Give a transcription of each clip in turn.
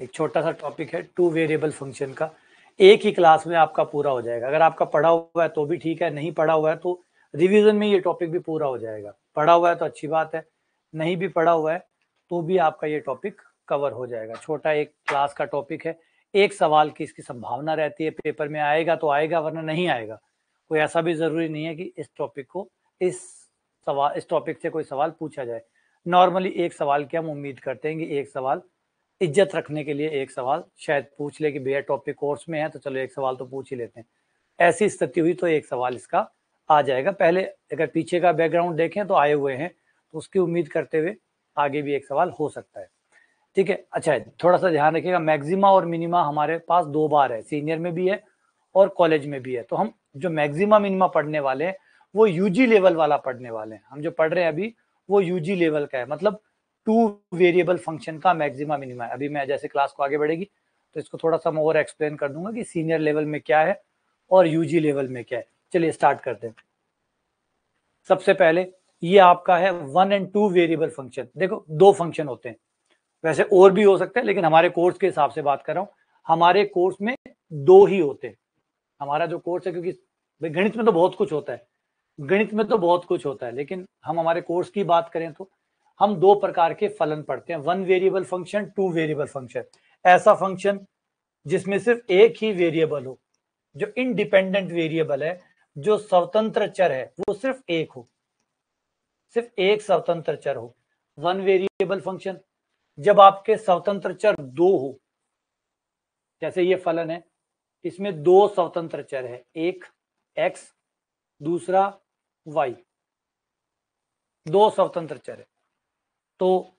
एक छोटा सा टॉपिक है टू वेरिएबल फंक्शन का, एक ही क्लास में आपका पूरा हो जाएगा। अगर आपका पढ़ा हुआ है तो भी ठीक है, नहीं पढ़ा हुआ है तो रिवीजन में ये टॉपिक भी पूरा हो जाएगा। पढ़ा हुआ है तो अच्छी बात है, नहीं भी पढ़ा हुआ है तो भी आपका ये टॉपिक कवर हो जाएगा। छोटा एक क्लास का टॉपिक है, एक सवाल की इसकी संभावना रहती है पेपर में आएगा तो आएगा, वरना नहीं आएगा। कोई ऐसा भी जरूरी नहीं है कि इस टॉपिक से कोई सवाल पूछा जाए। नॉर्मली एक सवाल की हम उम्मीद करते हैं कि एक सवाल इज्जत रखने के लिए एक सवाल शायद पूछ ले कि भैया टॉपिक कोर्स में है तो चलो एक सवाल तो पूछ ही लेते हैं। ऐसी स्थिति हुई तो एक सवाल इसका आ जाएगा। पहले अगर पीछे का बैकग्राउंड देखें तो आए हुए हैं, तो उसकी उम्मीद करते हुए आगे भी एक सवाल हो सकता है। ठीक है, अच्छा है, थोड़ा सा ध्यान रखिएगा, मैक्सिमा और मिनिमा हमारे पास 2 बार है, सीनियर में भी है और कॉलेज में भी है। तो हम जो मैक्सिमा मिनिमा पढ़ने वाले हैं वो यूजी लेवल वाला पढ़ने वाले हैं। हम जो पढ़ रहे हैं अभी वो यूजी लेवल का है, मतलब टू वेरिएबल फंक्शन का मैक्सिमा मिनिमा है। अभी मैं जैसे क्लास को आगे बढ़ेगी तो इसको थोड़ा सा मैं और एक्सप्लेन कर दूंगा कि सीनियर लेवल में क्या है और यूजी लेवल में क्या है। चलिए स्टार्ट करते हैं। सबसे पहले ये आपका है 1 एंड 2 वेरिएबल फंक्शन। देखो 2 फंक्शन होते हैं, वैसे और भी हो सकते हैं लेकिन हमारे कोर्स के हिसाब से बात कर रहा हूं। हमारे कोर्स में 2 ही होते हैं। हमारा जो कोर्स है, क्योंकि गणित में तो बहुत कुछ होता है, गणित में तो बहुत कुछ होता है, लेकिन हम हमारे कोर्स की बात करें तो हम 2 प्रकार के फलन पढ़ते हैं, 1 वेरिएबल फंक्शन, 2 वेरिएबल फंक्शन। ऐसा फंक्शन जिसमें सिर्फ एक ही वेरिएबल हो, जो इंडिपेंडेंट वेरिएबल है, जो स्वतंत्र चर है वो सिर्फ एक हो, सिर्फ एक स्वतंत्र चर हो। 1 वेरिएबल फंक्शन। जब आपके स्वतंत्र चर 2 हो, जैसे ये फलन है, इसमें 2 स्वतंत्र चर है, एक x दूसरा y, 2 स्वतंत्र चर है, तो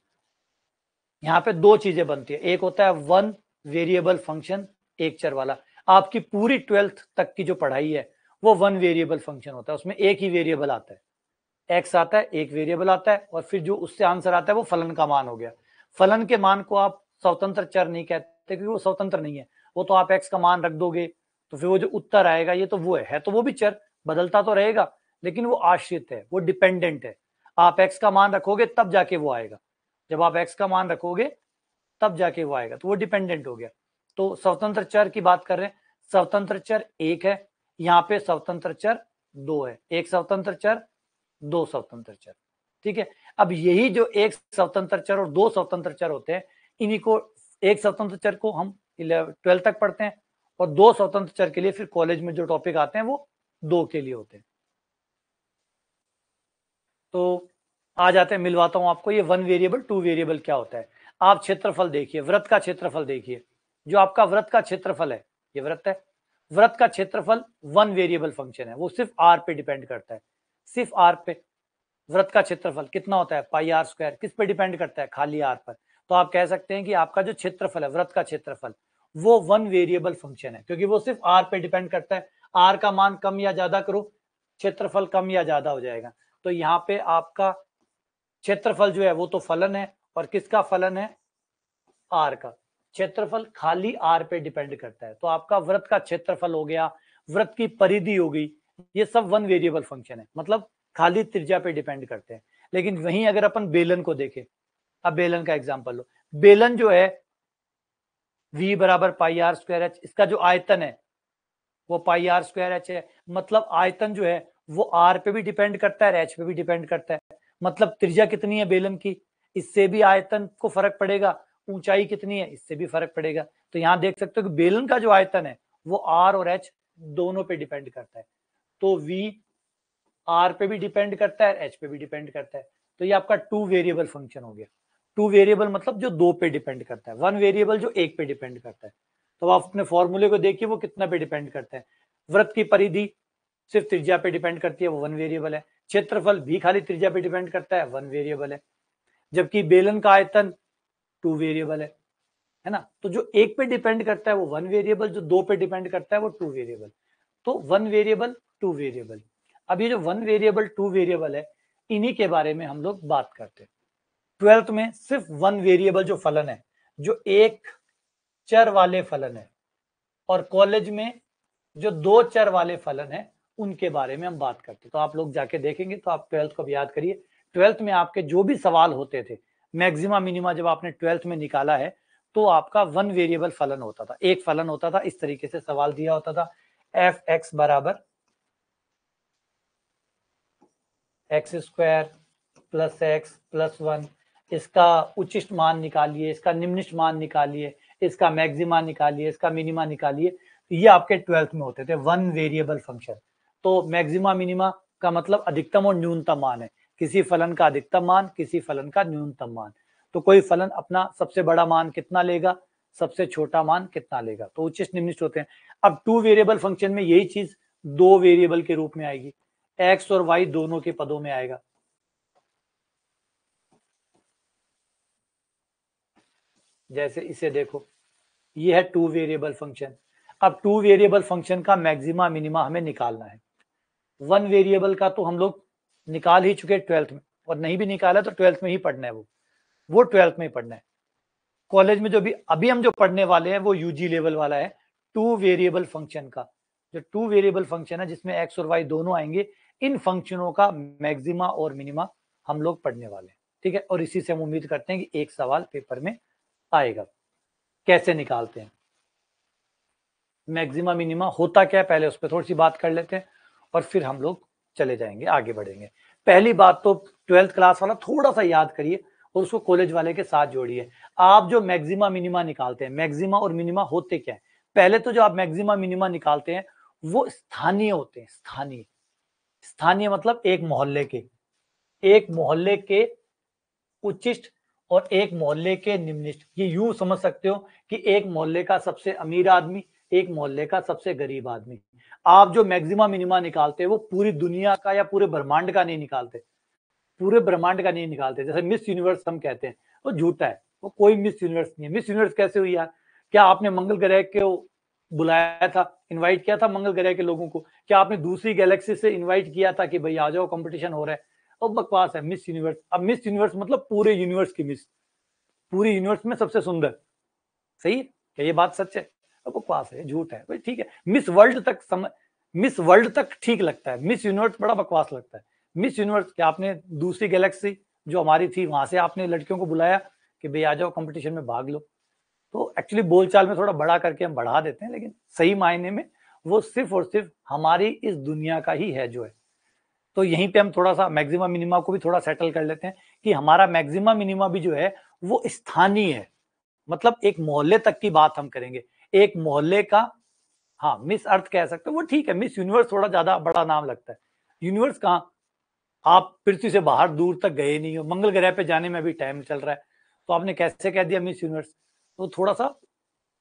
यहां पे 2 चीजें बनती है। एक होता है 1 वेरिएबल फंक्शन, एक चर वाला। आपकी पूरी 12th तक की जो पढ़ाई है वो 1 वेरिएबल फंक्शन होता है, उसमें एक ही वेरिएबल आता है, x आता है, एक वेरिएबल आता है, और फिर जो उससे आंसर आता है वो फलन का मान हो गया। फलन के मान को आप स्वतंत्र चर नहीं कहते क्योंकि वो स्वतंत्र नहीं है, वो तो आप x का मान रख दोगे तो फिर वो जो उत्तर आएगा ये तो वो है तो वो भी चर, बदलता तो रहेगा लेकिन वो आश्रित है, वो डिपेंडेंट है। आप x का मान रखोगे तब जाके वो आएगा, जब आप x का मान रखोगे तब जाके वो आएगा, तो वो डिपेंडेंट हो गया। तो स्वतंत्र चर की बात कर रहे हैं, स्वतंत्र चर एक है, यहाँ पे स्वतंत्र चर 2 है, एक स्वतंत्र चर, 2 स्वतंत्र चर। ठीक है, अब यही जो एक स्वतंत्र चर और 2 स्वतंत्र चर होते हैं, इन्हीं को, एक स्वतंत्र चर को हम 12 तक पढ़ते हैं और 2 स्वतंत्र चर के लिए फिर कॉलेज में जो टॉपिक आते हैं वो 2 के लिए होते हैं। तो आ जाते हैं, मिलवाता हूं आपको ये 1 वेरिएबल 2 वेरिएबल क्या होता है। आप क्षेत्रफल देखिए, वृत्त का क्षेत्रफल देखिए, जो आपका वृत्त का क्षेत्रफल है, ये वृत्त है, वृत्त का क्षेत्रफल 1 वेरिएबल फंक्शन है, वो सिर्फ r पे डिपेंड करता है, सिर्फ r पे। वृत्त का क्षेत्रफल कितना होता है, पाई आर स्क्वायर, किस पे डिपेंड करता है, खाली r पर। तो आप कह सकते हैं कि आपका जो क्षेत्रफल है, वृत्त का क्षेत्रफल, वो 1 वेरिएबल फंक्शन है, क्योंकि वो सिर्फ r पे डिपेंड करता है। r का मान कम या ज्यादा करो, क्षेत्रफल कम या ज्यादा हो जाएगा। तो यहाँ पे आपका क्षेत्रफल जो है वो तो फलन है, और किसका फलन है, r का। क्षेत्रफल खाली r पे डिपेंड करता है, तो आपका वृत्त का क्षेत्रफल हो गया, वृत्त की परिधि हो गई, ये सब 1 वेरिएबल फंक्शन है, मतलब खाली त्रिज्या पे डिपेंड करते हैं। लेकिन वहीं अगर अपन बेलन को देखें, अब बेलन का एग्जांपल लो, बेलन जो है v बराबर पाई आर स्क्वायर एच, इसका जो आयतन है वो पाई आर स्क्वायर एच है, मतलब आयतन जो है वो r पे भी डिपेंड करता है, h पे भी डिपेंड करता है। मतलब त्रिज्या कितनी है बेलन की, इससे भी आयतन को फर्क पड़ेगा, ऊंचाई कितनी है इससे भी फर्क पड़ेगा। तो यहाँ देख सकते हो कि बेलन का जो आयतन है वो r और h दोनों पे डिपेंड करता है, तो v r पे भी डिपेंड करता है, h पे भी डिपेंड करता है। तो ये आपका 2 वेरिएबल फंक्शन हो गया। 2 वेरिएबल मतलब जो 2 पे डिपेंड करता है, 1 वेरिएबल जो 1 पे डिपेंड करता है। तो आप अपने फॉर्मूले को देखिए वो कितना पे डिपेंड करता है। वृत्त की परिधि सिर्फ त्रिज्या पे डिपेंड करती है, वो 1 वेरिएबल है। क्षेत्रफल भी खाली त्रिज्या पे डिपेंड करता है, 1 वेरिएबल है। जबकि बेलन का आयतन 2 वेरिएबल है ना। तो जो 1 पे डिपेंड करता है वो 1 वेरिएबल, जो 2 पे डिपेंड करता है वो 2 वेरिएबल। तो 1 वेरिएबल 2 वेरिएबल। अब ये जो 1 वेरिएबल 2 वेरिएबल है, इन्हीं के बारे में हम लोग बात करते हैं। 12th में सिर्फ 1 वेरिएबल जो फलन है, जो एक चर वाले फलन है, और कॉलेज में जो 2 चर वाले फलन है उनके बारे में हम बात करते हैं। तो आप लोग जाके देखेंगे तो आप 12th को भी याद करिए। 12th में आपके जो भी सवाल होते थे, मैक्सिमा मिनिमा जब आपने 12th में निकाला है तो आपका वन वेरिएबल फलन होता था, एक फलन होता था, इस तरीके से सवाल दिया होता था, एफ एक्स बराबर x square plus x plus one, इसका उच्चिष्ट मान निकालिए, इसका निम्निष्ट मान निकालिए, इसका मैक्सिमा निकालिए, इसका मिनिमा निकालिए। तो ये आपके 12th में होते थे वन वेरिएबल फंक्शन। तो मैक्सिमा मिनिमा का मतलब अधिकतम और न्यूनतम मान है, किसी फलन का अधिकतम मान, किसी फलन का न्यूनतम मान। तो कोई फलन अपना सबसे बड़ा मान कितना लेगा, सबसे छोटा मान कितना लेगा, तो उच्चिष्ट निम्निष्ट होते हैं। अब टू वेरिएबल फंक्शन में यही चीज दो वेरिएबल के रूप में आएगी, एक्स और वाई दोनों के पदों में आएगा। जैसे इसे देखो, ये है टू वेरिएबल फंक्शन। अब टू वेरिएबल फंक्शन का मैक्सिमा मिनिमा हमें निकालना है। वन वेरिएबल का तो हम लोग निकाल ही चुके 12th में, और नहीं भी निकाला तो 12th में ही पढ़ना है, वो 12th में ही पढ़ना है। कॉलेज में जो भी अभी हम जो पढ़ने वाले हैं वो यूजी लेवल वाला है, टू वेरिएबल फंक्शन का। जो टू वेरिएबल फंक्शन है जिसमें एक्स और वाई दोनों आएंगे, इन फंक्शनों का मैक्सिमा और मिनिमा हम लोग पढ़ने वाले हैं, ठीक है। और इसी से हम उम्मीद करते हैं कि एक सवाल पेपर में आएगा। कैसे निकालते हैं मैक्सिमा मिनिमा, होता क्या है, पहले उस पर थोड़ी सी बात कर लेते हैं और फिर हम लोग चले जाएंगे, आगे बढ़ेंगे। पहली बात तो 12th क्लास वाला थोड़ा सा याद करिए और उसको कॉलेज वाले के साथ जोड़िए। आप जो मैक्सिमा मिनिमा निकालते हैं, मैक्सिमा और मिनिमा होते क्या है, पहले तो जो आप मैक्सिमा मिनिमा निकालते हैं वो स्थानीय होते हैं। स्थानीय, स्थानीय मतलब एक मोहल्ले के, एक मोहल्ले के उच्चिष्ट और एक मोहल्ले के निम्निष्ट। ये यूं समझ सकते हो कि एक मोहल्ले का सबसे अमीर आदमी, एक मोहल्ले का सबसे गरीब आदमी। आप जो मैक्सिमा मिनिमा निकालते हैं वो पूरी दुनिया का या पूरे ब्रह्मांड का नहीं निकालते, पूरे ब्रह्मांड का नहीं निकालते। जैसे मिस यूनिवर्स हम कहते हैं, वो झूठा है, वो कोई मिस यूनिवर्स नहीं है। मिस यूनिवर्स कैसे हुई यार, क्या आपने मंगल ग्रह को बुलाया था, इनवाइट किया था मंगल ग्रह के लोगों को, क्या आपने दूसरी गैलेक्सी से इनवाइट किया था कि भाई आ जाओ कंपटीशन हो रहा है? और बकवास है मिस यूनिवर्स। अब मिस यूनिवर्स मतलब पूरे यूनिवर्स की मिस, पूरी यूनिवर्स में सबसे सुंदर। सही है क्या, ये बात सच है? बकवास है, झूठ है भाई, ठीक है। मिस वर्ल्ड तक मिस वर्ल्ड तक ठीक लगता है, मिस यूनिवर्स बड़ा बकवास लगता है। मिस यूनिवर्स क्या आपने दूसरी गैलेक्सी जो हमारी थी वहां से आपने लड़कियों को बुलाया कि भाई आ जाओ कंपटीशन में भाग लो? तो एक्चुअली बोलचाल में थोड़ा बड़ा करके हम बढ़ा देते हैं, लेकिन सही मायने में वो सिर्फ और सिर्फ हमारी इस दुनिया का ही है जो है। तो यहीं पे हम थोड़ा सा मैक्सिमा मिनिमा को भी थोड़ा सेटल कर लेते हैं कि हमारा मैक्सिमा मिनिमा भी जो है वो स्थानीय है, मतलब एक मोहल्ले तक की बात हम करेंगे, एक मोहल्ले का। हाँ, मिस अर्थ कह सकते हो, वो ठीक है। मिस यूनिवर्स थोड़ा ज्यादा बड़ा नाम लगता है। यूनिवर्स कहाँ, आप पृथ्वी से बाहर दूर तक गए नहीं हो, मंगल ग्रह पे जाने में भी टाइम चल रहा है, तो आपने कैसे कह दिया मिस यूनिवर्स? तो थोड़ा सा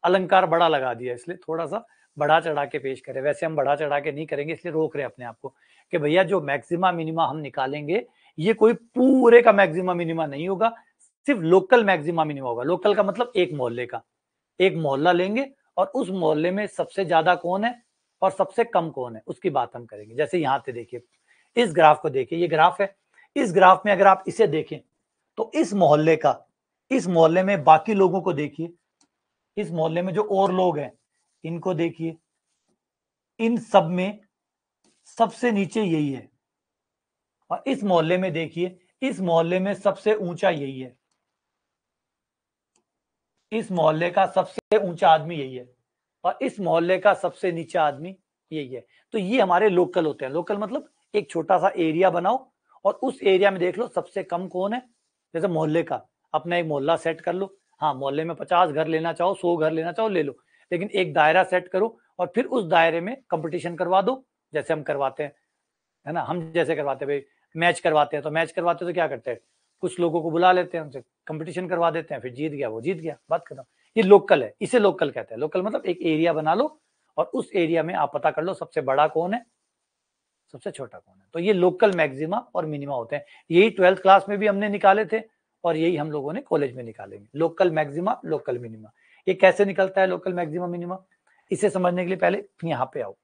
अलंकार बड़ा लगा दिया, इसलिए थोड़ा सा बढ़ा चढ़ा के पेश करें। वैसे हम बढ़ा चढ़ा के नहीं करेंगे, इसलिए रोक रहे हैं अपने आप को कि भैया जो मैक्सिमा मिनिमा हम निकालेंगे ये कोई पूरे का मैक्सिमा मिनिमा नहीं होगा, सिर्फ लोकल मैक्सिमा मिनिमा होगा। लोकल का मतलब एक मोहल्ले का, एक मोहल्ला लेंगे और उस मोहल्ले में सबसे ज्यादा कौन है और सबसे कम कौन है उसकी बात हम करेंगे। जैसे यहाँ पे देखिए, इस ग्राफ को देखिए, ये ग्राफ है। इस ग्राफ में अगर आप इसे देखें तो इस मोहल्ले का, इस मोहल्ले में बाकी लोगों को देखिए, इस मोहल्ले में जो और लोग हैं इनको देखिए, इन सब में सबसे नीचे यही है। और इस मोहल्ले में देखिए, इस मोहल्ले में सबसे ऊंचा यही है, इस मोहल्ले का सबसे ऊंचा आदमी यही है, और इस मोहल्ले का सबसे नीचा आदमी यही है। तो ये हमारे लोकल होते हैं। लोकल मतलब एक छोटा सा एरिया बनाओ और उस एरिया में देख लो सबसे कम कौन है। जैसे मोहल्ले का अपना एक मोहल्ला सेट कर लो, हाँ मोहल्ले में 50 घर लेना चाहो, 100 घर लेना चाहो ले लो, लेकिन एक दायरा सेट करो और फिर उस दायरे में कंपटीशन करवा दो, जैसे हम करवाते हैं, है ना। हम जैसे करवाते हैं भाई, मैच करवाते हैं, तो मैच करवाते हैं तो क्या करते हैं, कुछ लोगों को बुला लेते हैं, उनसे कंपटीशन करवा देते हैं, फिर जीत गया वो जीत गया, बात खत्म। ये लोकल है, इसे लोकल कहते हैं। लोकल मतलब एक एरिया बना लो और उस एरिया में आप पता कर लो सबसे बड़ा कौन है, सबसे छोटा कौन है। तो ये लोकल मैक्सिमा और मिनिमा होते हैं। यही 12th क्लास में भी हमने निकाले थे और यही हम लोगों ने कॉलेज में निकालेंगे, लोकल मैक्सिमा लोकल मिनिमा। ये कैसे निकलता है लोकल मैक्सिमा मिनिमा, इसे समझने के लिए पहले यहाँ पे आओ।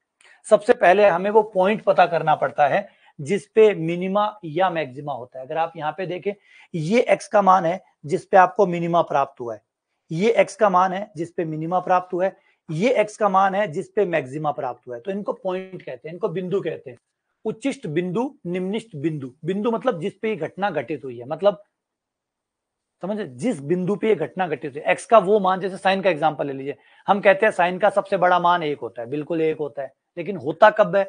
सबसे पहले हमें वो पॉइंट पता करना पड़ता है जिसपे मिनिमा या मैक्सिमा होता है। अगर आप यहाँ पे देखें, ये एक्स का मान है जिसपे आपको मिनिमा प्राप्त हुआ है, ये एक्स का मान है जिसपे मिनिमा प्राप्त हुआ है, ये एक्स का मान है जिसपे मैक्सिमा प्राप्त हुआ है। तो इनको पॉइंट कहते हैं, इनको बिंदु कहते हैं। उच्चिष्ट बिंदु, निम्निष्ट बिंदु। बिंदु मतलब जिसपे ये घटना घटित हुई है, मतलब समझे, जिस बिंदु पे ये घटना घटित हुई, एक्स का वो मान, जैसे साइन का एग्जांपल ले लीजिए, हम कहते हैं साइन का सबसे बड़ा मान 1 होता है, बिल्कुल 1 होता है, लेकिन होता कब है,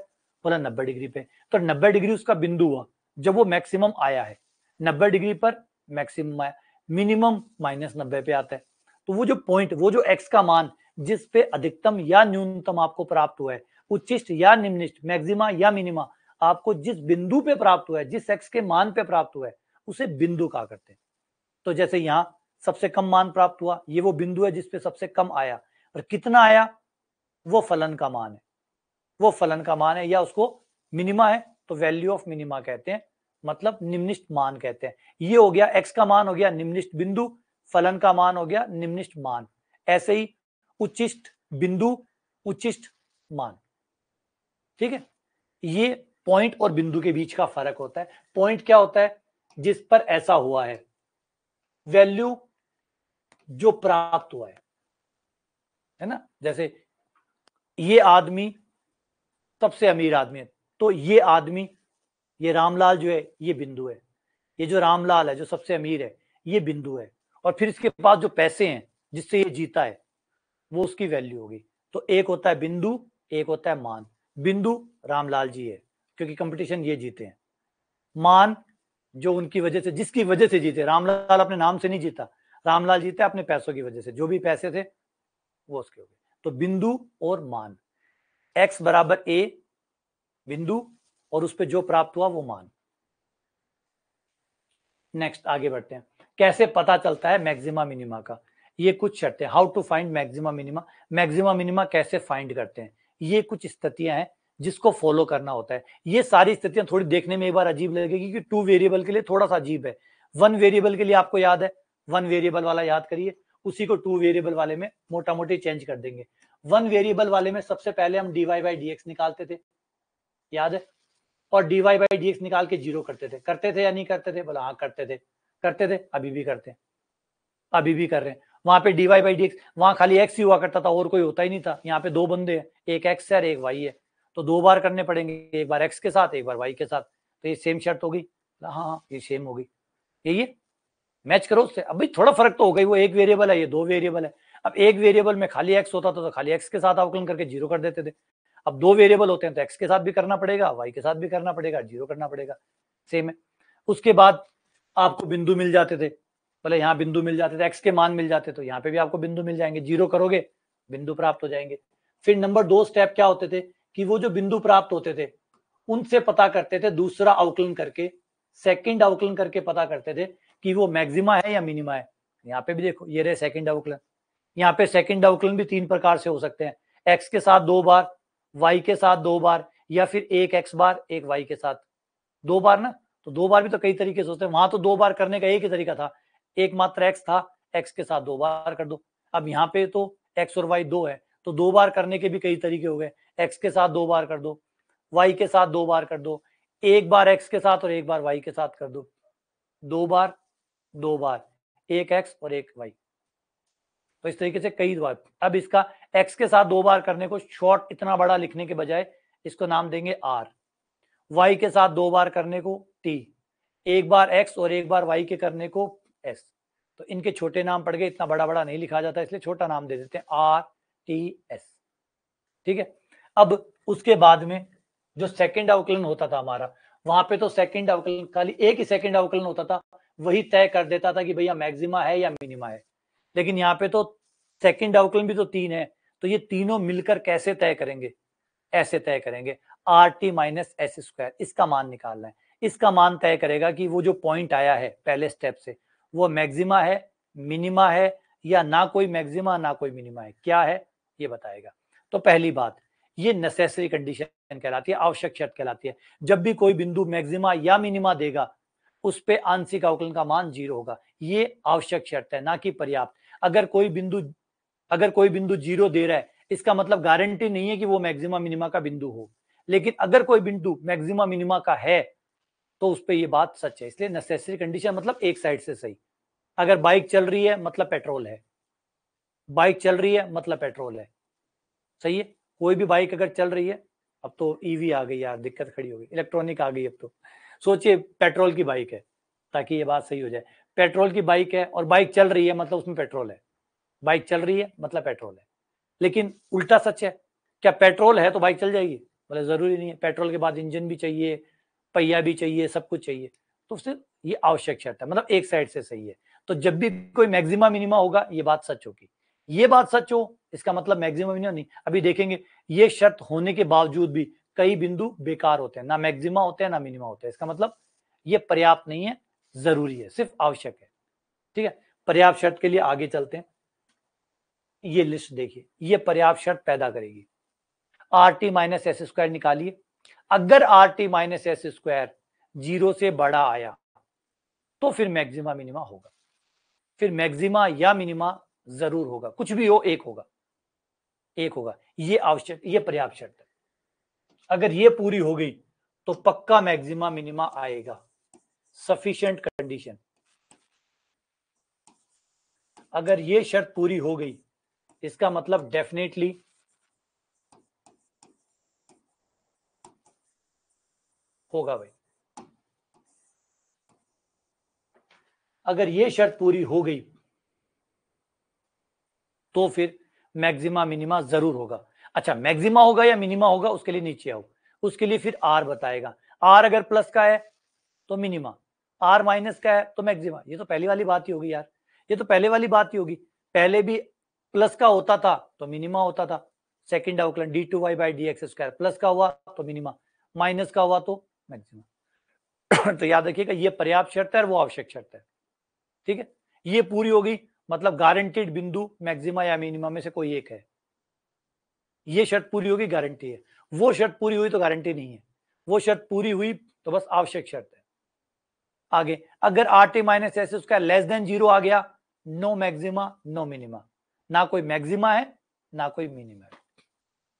बोला 90 डिग्री पे। तो 90 डिग्री उसका बिंदु हुआ जब वो मैक्सिमम आया है, 90 डिग्री पर मैक्सिमम आया, मिनिमम -90 पे आता है। तो वो जो पॉइंट, वो जो एक्स का मान जिस पे अधिकतम या न्यूनतम आपको प्राप्त हुआ है, उच्चिष्ट या निम्निष्ट, मैक्सिमा या मिनिमा, आपको जिस बिंदु पे प्राप्त हुआ है, जिस एक्स के मान पे प्राप्त हुआ है, उसे बिंदु कहा करते हैं। तो जैसे यहां सबसे कम मान प्राप्त हुआ, ये वो बिंदु है जिसपे सबसे कम आया, और कितना आया, वो फलन का मान है, वो फलन का मान है, या उसको मिनिमा है तो वैल्यू ऑफ मिनिमा कहते हैं, मतलब निम्निष्ट मान कहते हैं। ये हो गया एक्स का मान, हो गया निम्निष्ट बिंदु, फलन का मान हो गया निम्निष्ट मान। ऐसे ही उच्चिष्ट बिंदु, उच्चिष्ट मान। ठीक है, ये पॉइंट और बिंदु के बीच का फर्क होता है। पॉइंट क्या होता है, जिस पर ऐसा हुआ है, वैल्यू जो प्राप्त हुआ है ना। जैसे ये आदमी सबसे अमीर आदमी है, तो ये आदमी, ये रामलाल जो है, ये बिंदु है, ये जो रामलाल है जो सबसे अमीर है, ये बिंदु है, और फिर इसके पास जो पैसे हैं जिससे ये जीता है, वो उसकी वैल्यू होगी। तो एक होता है बिंदु, एक होता है मान। बिंदु रामलाल जी है क्योंकि कंपटीशन ये जीते हैं, मान जो उनकी वजह से, जिसकी वजह से जीते, रामलाल अपने नाम से नहीं जीता, रामलाल जीते अपने पैसों की वजह से, जो भी पैसे थे वो उसके हो गए। तो बिंदु और मान, x बराबर a बिंदु, और उस पर जो प्राप्त हुआ वो मान। नेक्स्ट आगे बढ़ते हैं, कैसे पता चलता है मैक्सिमा मिनिमा का। ये कुछ शर्तें, how to find maxima minima, maxima minima कैसे फाइंड करते हैं, ये कुछ स्थितियां हैं जिसको फॉलो करना होता है। ये सारी स्थितियां थोड़ी देखने में एक बार अजीब लगेगी कि 2 वेरिएबल के लिए थोड़ा सा अजीब है। 1 वेरिएबल के लिए आपको याद है, 1 वेरिएबल वाला याद करिए, उसी को 2 वेरिएबल वाले में मोटा मोटी चेंज कर देंगे। 1 वेरिएबल वाले में सबसे पहले हम dy बाई dx निकालते थे, याद है, और dy बाई dx निकाल के 0 करते थे या नहीं करते थे, बोला हाँ करते थे, अभी भी करते हैं, अभी भी कर रहे हैं। वहां पे dy बाई dx, वहां खाली x ही हुआ करता था और कोई होता ही नहीं था। यहाँ पे 2 बंदे हैं, एक x है और एक y है, तो 2 बार करने पड़ेंगे, एक बार x के साथ, एक बार y के साथ। तो ये सेम शर्त होगी, हाँ हाँ ये सेम होगी, ये मैच करो उससे। अब भाई थोड़ा फर्क तो हो गई, वो एक वेरिएबल है, ये 2 वेरिएबल है। अब एक वेरिएबल में खाली x होता था तो खाली x के साथ अवकलन करके 0 कर देते थे। अब 2 वेरिएबल होते हैं तो x के साथ भी करना पड़ेगा, y के साथ भी करना पड़ेगा, 0 करना पड़ेगा, सेम है। उसके बाद आपको बिंदु मिल जाते थे, बोले यहाँ बिंदु मिल जाते थे, x के मान मिल जाते, तो यहाँ पे भी आपको बिंदु मिल जाएंगे, 0 करोगे बिंदु प्राप्त हो जाएंगे। फिर नंबर 2 स्टेप क्या होते थे कि वो जो बिंदु प्राप्त होते थे उनसे पता करते थे, दूसरा अवकलन करके, सेकंड अवकलन करके पता करते थे कि वो मैक्सिमा है या मिनिमा है। यहाँ पे भी देखो, ये रहे सेकंड अवकलन। यहाँ पे सेकंड अवकलन भी 3 प्रकार से हो सकते हैं, x के साथ 2 बार, y के साथ 2 बार, या फिर एक x बार एक y के साथ 2 बार ना। तो 2 बार भी तो कई तरीके से होते हैं, वहां तो 2 बार करने का एक ही तरीका था, एक मात्र x था, x के साथ 2 बार कर दो। अब यहाँ पे तो x और y 2 है, तो 2 बार करने के भी कई तरीके हो गए, x के साथ 2 बार कर दो, y के साथ 2 बार कर दो, एक बार x के साथ और एक बार y के साथ कर दो, 2 बार 2 बार, एक x और एक y। तो इस तरीके से कई बार। अब इसका x के साथ 2 बार करने को शॉर्ट इतना बड़ा लिखने के बजाय इसको नाम देंगे r, y के साथ 2 बार करने को t, एक बार x और एक बार y के करने को s। तो इनके छोटे नाम पड़ गए, इतना बड़ा बड़ा नहीं लिखा जाता, इसलिए छोटा नाम दे देते हैं r t s। ठीक है, अब उसके बाद में जो सेकंड अवकलन होता था हमारा, वहां पे तो सेकंड अवकलन खाली एक ही सेकंड अवकलन होता था, वही तय कर देता था कि भैया मैक्सिमा है या मिनिमा है। लेकिन यहाँ पे तो सेकंड अवकलन भी तो 3 है, तो ये तीनों मिलकर कैसे तय करेंगे, ऐसे तय करेंगे, are T minus S square, इसका मान निकालना है। इसका मान तय करेगा कि वो जो पॉइंट आया है पहले स्टेप से, वो मैक्सिमा है, मिनिमा है, या ना कोई मैक्सिमा ना कोई मिनिमा है, क्या है ये बताएगा। तो पहली बात, ये नेसेसरी कंडीशन कहलाती है, आवश्यक शर्त कहलाती है। जब भी कोई बिंदु मैक्सिमा या मिनिमा देगा, उस पे आंशिक अवकलन का मान 0 होगा, ये आवश्यक शर्त है, ना कि पर्याप्त। अगर कोई बिंदु 0 दे रहा है, इसका मतलब गारंटी नहीं है कि वो मैक्सिमा मिनिमा का बिंदु हो। लेकिन अगर कोई बिंदु मैक्सिमा मिनिमा का है तो उस पे ये बात सच है, इसलिए नेसेसरी कंडीशन मतलब एक साइड से सही। अगर बाइक चल रही है मतलब पेट्रोल है, बाइक चल रही है मतलब पेट्रोल है, सही है। कोई भी बाइक अगर चल रही है, अब तो ईवी आ गई यार, दिक्कत खड़ी हो गई, इलेक्ट्रॉनिक आ गई, अब तो सोचिए पेट्रोल की बाइक है, ताकि ये बात सही हो जाए। पेट्रोल की बाइक है और बाइक चल रही है मतलब उसमें पेट्रोल है, बाइक चल रही है मतलब पेट्रोल है। लेकिन उल्टा सच है, क्या पेट्रोल है तो बाइक चल जाएगी? बोले जरूरी नहीं है, पेट्रोल के बाद इंजन भी चाहिए, पहिया भी चाहिए, सब कुछ चाहिए। तो सिर्फ ये आवश्यक शर्त है, मतलब एक साइड से सही है। तो जब भी कोई मैक्सिमा मिनिमा होगा ये बात सच होगी। ये बात सच हो इसका मतलब मैक्सिमम मिनिमम नहीं। अभी देखेंगे ये शर्त होने के बावजूद भी कई बिंदु बेकार होते हैं, ना मैक्सिमा होते हैं ना मिनिमा होते हैं। इसका मतलब ये पर्याप्त नहीं है, जरूरी है, सिर्फ आवश्यक है। ठीक है, पर्याप्त शर्त के लिए आगे चलते हैं। ये लिस्ट देखिए, ये पर्याप्त शर्त पैदा करेगी। Are T minus S square निकालिए। अगर are T minus S square 0 से बड़ा आया तो फिर मैक्सिमा मिनिमा होगा, फिर मैक्सिमा या मिनिमा जरूर होगा, कुछ भी हो एक होगा, एक होगा। ये आवश्यक, ये पर्याप्त शर्त है। अगर ये पूरी हो गई तो पक्का मैक्सिमा मिनिमा आएगा, सफिशिएंट कंडीशन। अगर ये शर्त पूरी हो गई इसका मतलब डेफिनेटली होगा भाई। अगर ये शर्त पूरी हो गई तो फिर मैक्सिमा मिनिमा जरूर होगा। अच्छा, मैक्सिमा होगा या मिनिमा होगा उसके लिए नीचे आओ, उसके लिए फिर आर बताएगा। आर अगर प्लस का है तो मिनिमा, आर माइनस का है तो मैक्सिमा। ये तो पहली वाली बात ही होगी यार, ये तो पहले वाली बात ही होगी। पहले भी प्लस का होता था तो मिनिमा होता था, सेकंड अवकलन d two y by d x square, plus का हुआ तो मिनिमा, माइनस का हुआ तो मैक्सिमा। तो याद रखिएगा ये पर्याप्त शर्त है और वो आवश्यक शर्त है। ठीक है, ये पूरी होगी मतलब गारंटीड बिंदु मैक्सिमा या मिनिमा में से कोई एक है। ये शर्त पूरी होगी गारंटी है, वो शर्त पूरी हुई तो गारंटी नहीं है, वो शर्त पूरी हुई तो बस आवश्यक शर्त है। आगे, अगर are T minus S square less than 0 आ गया, नो मैक्सिमा नो मिनिमा, ना कोई मैक्सिमा है ना कोई मिनिमा है।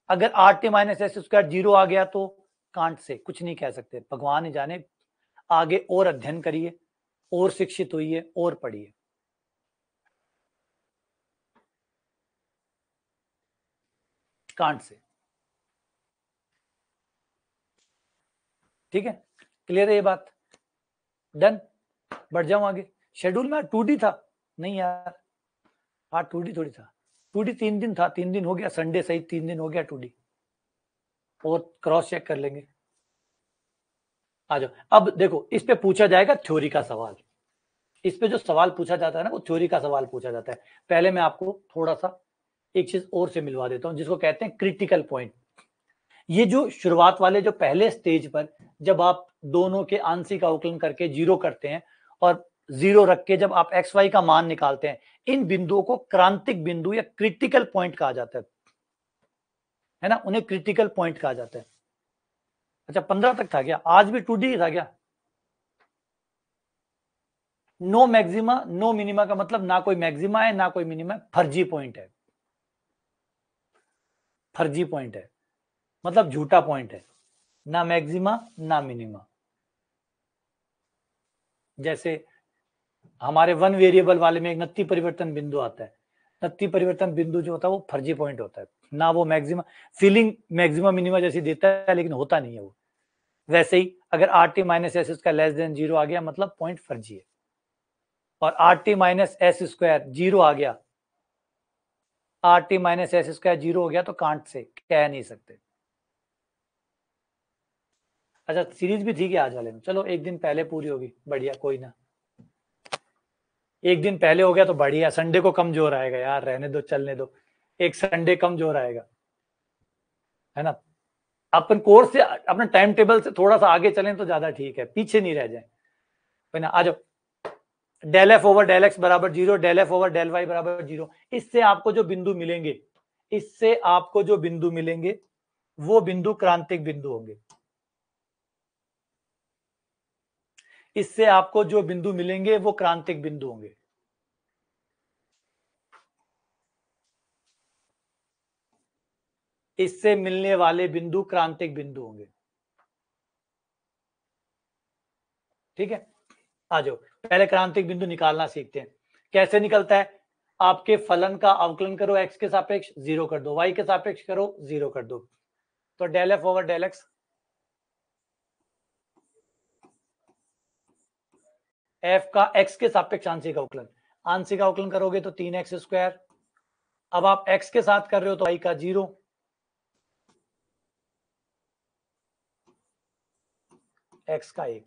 अगर are T minus S square 0 आ गया तो कांट से कुछ नहीं कह सकते, भगवान ही जाने। आगे और अध्ययन करिए, और शिक्षित होइए और पढ़िए। कांट से, ठीक है, क्लियर है ये बात? डन, बढ़ जाऊं आगे। शेड्यूल में 2D था नहीं यार, हाँ 2D थोड़ी था, 2D 3 दिन था, 3 दिन हो गया, संडे सहित 3 दिन हो गया 2D। और क्रॉस चेक कर लेंगे। आ जाओ, अब देखो इस पे पूछा जाएगा थ्योरी का सवाल। इस पे जो सवाल पूछा जाता है ना वो थ्योरी का सवाल पूछा जाता है। पहले मैं आपको थोड़ा सा एक चीज और से मिलवा देता हूं जिसको कहते हैं क्रिटिकल पॉइंट। ये जो शुरुआत वाले जो पहले स्टेज पर जब आप दोनों के आंशिक अवकलन करके 0 करते हैं और 0 रख के जब आप एक्स वाई का मान निकालते हैं, इन बिंदुओं को क्रांतिक बिंदु या क्रिटिकल पॉइंट कहा जाता है ना, उन्हें क्रिटिकल पॉइंट कहा जाता है। अच्छा 15 तक था क्या? आज भी 2D था क्या? नो मैक्सिमा नो मिनिमा का मतलब ना कोई मैक्सिमा है ना कोई मिनिमा है, फर्जी पॉइंट है, फर्जी पॉइंट है, मतलब झूठा पॉइंट है, ना मैक्सिमा ना मिनिमा। जैसे हमारे वन वेरिएबल वाले में एक नत्ती परिवर्तन बिंदु आता है, नत्ती परिवर्तन बिंदु जो होता है वो फर्जी पॉइंट होता है, ना वो मैक्सिमा, फीलिंग मैक्सिमा मिनिमा जैसी देता है लेकिन होता नहीं है वो। वैसे ही अगर आर टी माइनस एस का लेस देन 0 आ गया मतलब पॉइंट फर्जी है, और are T minus S square 0 आ गया, are T minus S square 0 हो गया तो कांट से कह नहीं सकते। अच्छा सीरीज भी थी क्या आज वाले में? चलो एक दिन पहले पूरी होगी, बढ़िया, कोई ना, एक दिन पहले हो गया तो बढ़िया। संडे को कमजोर आएगा यार, रहने दो, चलने दो, एक संडे कमजोर आएगा, है ना। अपन कोर्स से अपने टाइम टेबल से थोड़ा सा आगे चलें तो ज्यादा ठीक है, पीछे नहीं रह जाए, है ना। आ जाओ, del F over del x बराबर 0, del F over del y बराबर 0। इससे आपको जो बिंदु मिलेंगे, इससे आपको जो बिंदु मिलेंगे वो बिंदु क्रांतिक बिंदु होंगे। इससे आपको जो बिंदु मिलेंगे वो क्रांतिक बिंदु होंगे। इससे मिलने वाले बिंदु क्रांतिक बिंदु होंगे। ठीक है, आ जाओ पहले क्रांतिक बिंदु निकालना सीखते हैं। कैसे निकलता है? आपके फलन का अवकलन करो, एक्स के सापेक्ष 0 कर दो, वाई के सापेक्ष करो 0 कर दो, तो del F over del x f का एक्स के सापेक्ष आंशिक अवकलन, आंशिक अवकलन करोगे तो 3x²। अब आप एक्स के साथ कर रहे हो तो y का 0, एक्स का 1,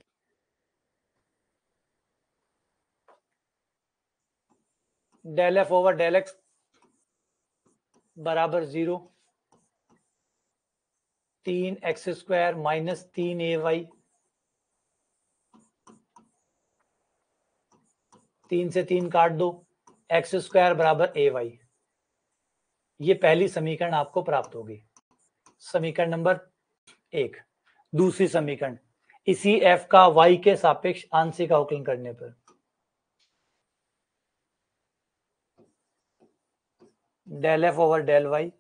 del F over del x बराबर 0, 3x² माइनस 3ay, 3 से 3 काट दो, x² बराबर ay। ये पहली समीकरण आपको प्राप्त होगी, समीकरण नंबर 1। दूसरी समीकरण, इसी f का y के सापेक्ष आंशिक अवकलन करने पर del F over del y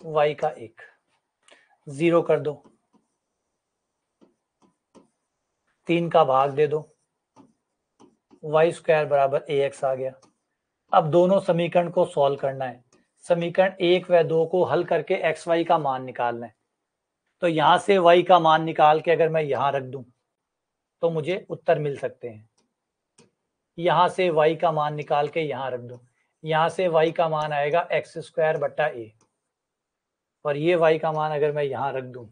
y का 1, 0 कर दो, 3 का भाग दे दो, y² बराबर ax आ गया। अब दोनों समीकरण को सॉल्व करना है, समीकरण 1 व 2 को हल करके xy का मान निकालना है। तो यहां से y का मान निकाल के अगर मैं यहां रख दूं तो मुझे उत्तर मिल सकते हैं। यहां से y का मान निकाल के यहां रख दूं, यहां से y का मान आएगा x² बट्टा a, और ये y का मान अगर मैं यहां रख दूं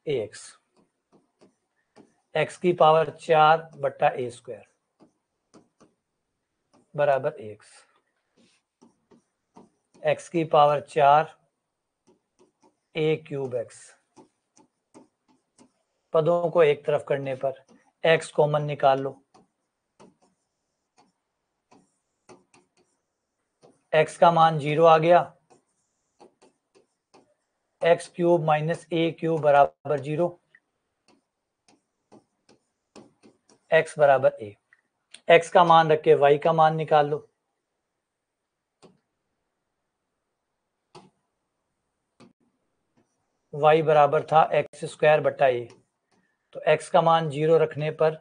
ax, x की पावर 4 बट्टा a² बराबर ax, x की पावर 4 a³ x, पदों को एक तरफ करने पर x कॉमन निकाल लो, x का मान 0 आ गया, x³ माइनस a³ बराबर 0, x बराबर a। x का मान रख के y का मान निकाल लो, y बराबर था x² बट्टा a, तो x का मान 0 रखने पर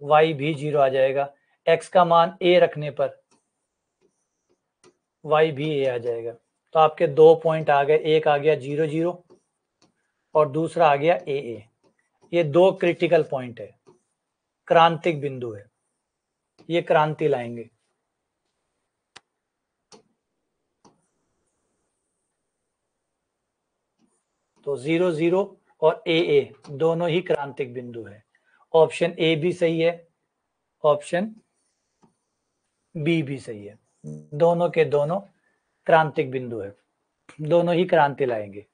y भी 0 आ जाएगा, x का मान a रखने पर y भी a आ जाएगा। तो आपके 2 पॉइंट आ गए, एक आ गया 0 0 और दूसरा आ गया a a। ये 2 क्रिटिकल पॉइंट है, क्रांतिक बिंदु है, ये क्रांति लाएंगे। तो 0 0 और a a दोनों ही क्रांतिक बिंदु है। ऑप्शन ए भी सही है, ऑप्शन बी भी सही है, दोनों के दोनों क्रांतिक बिंदु है, दोनों ही क्रांति लाएंगे।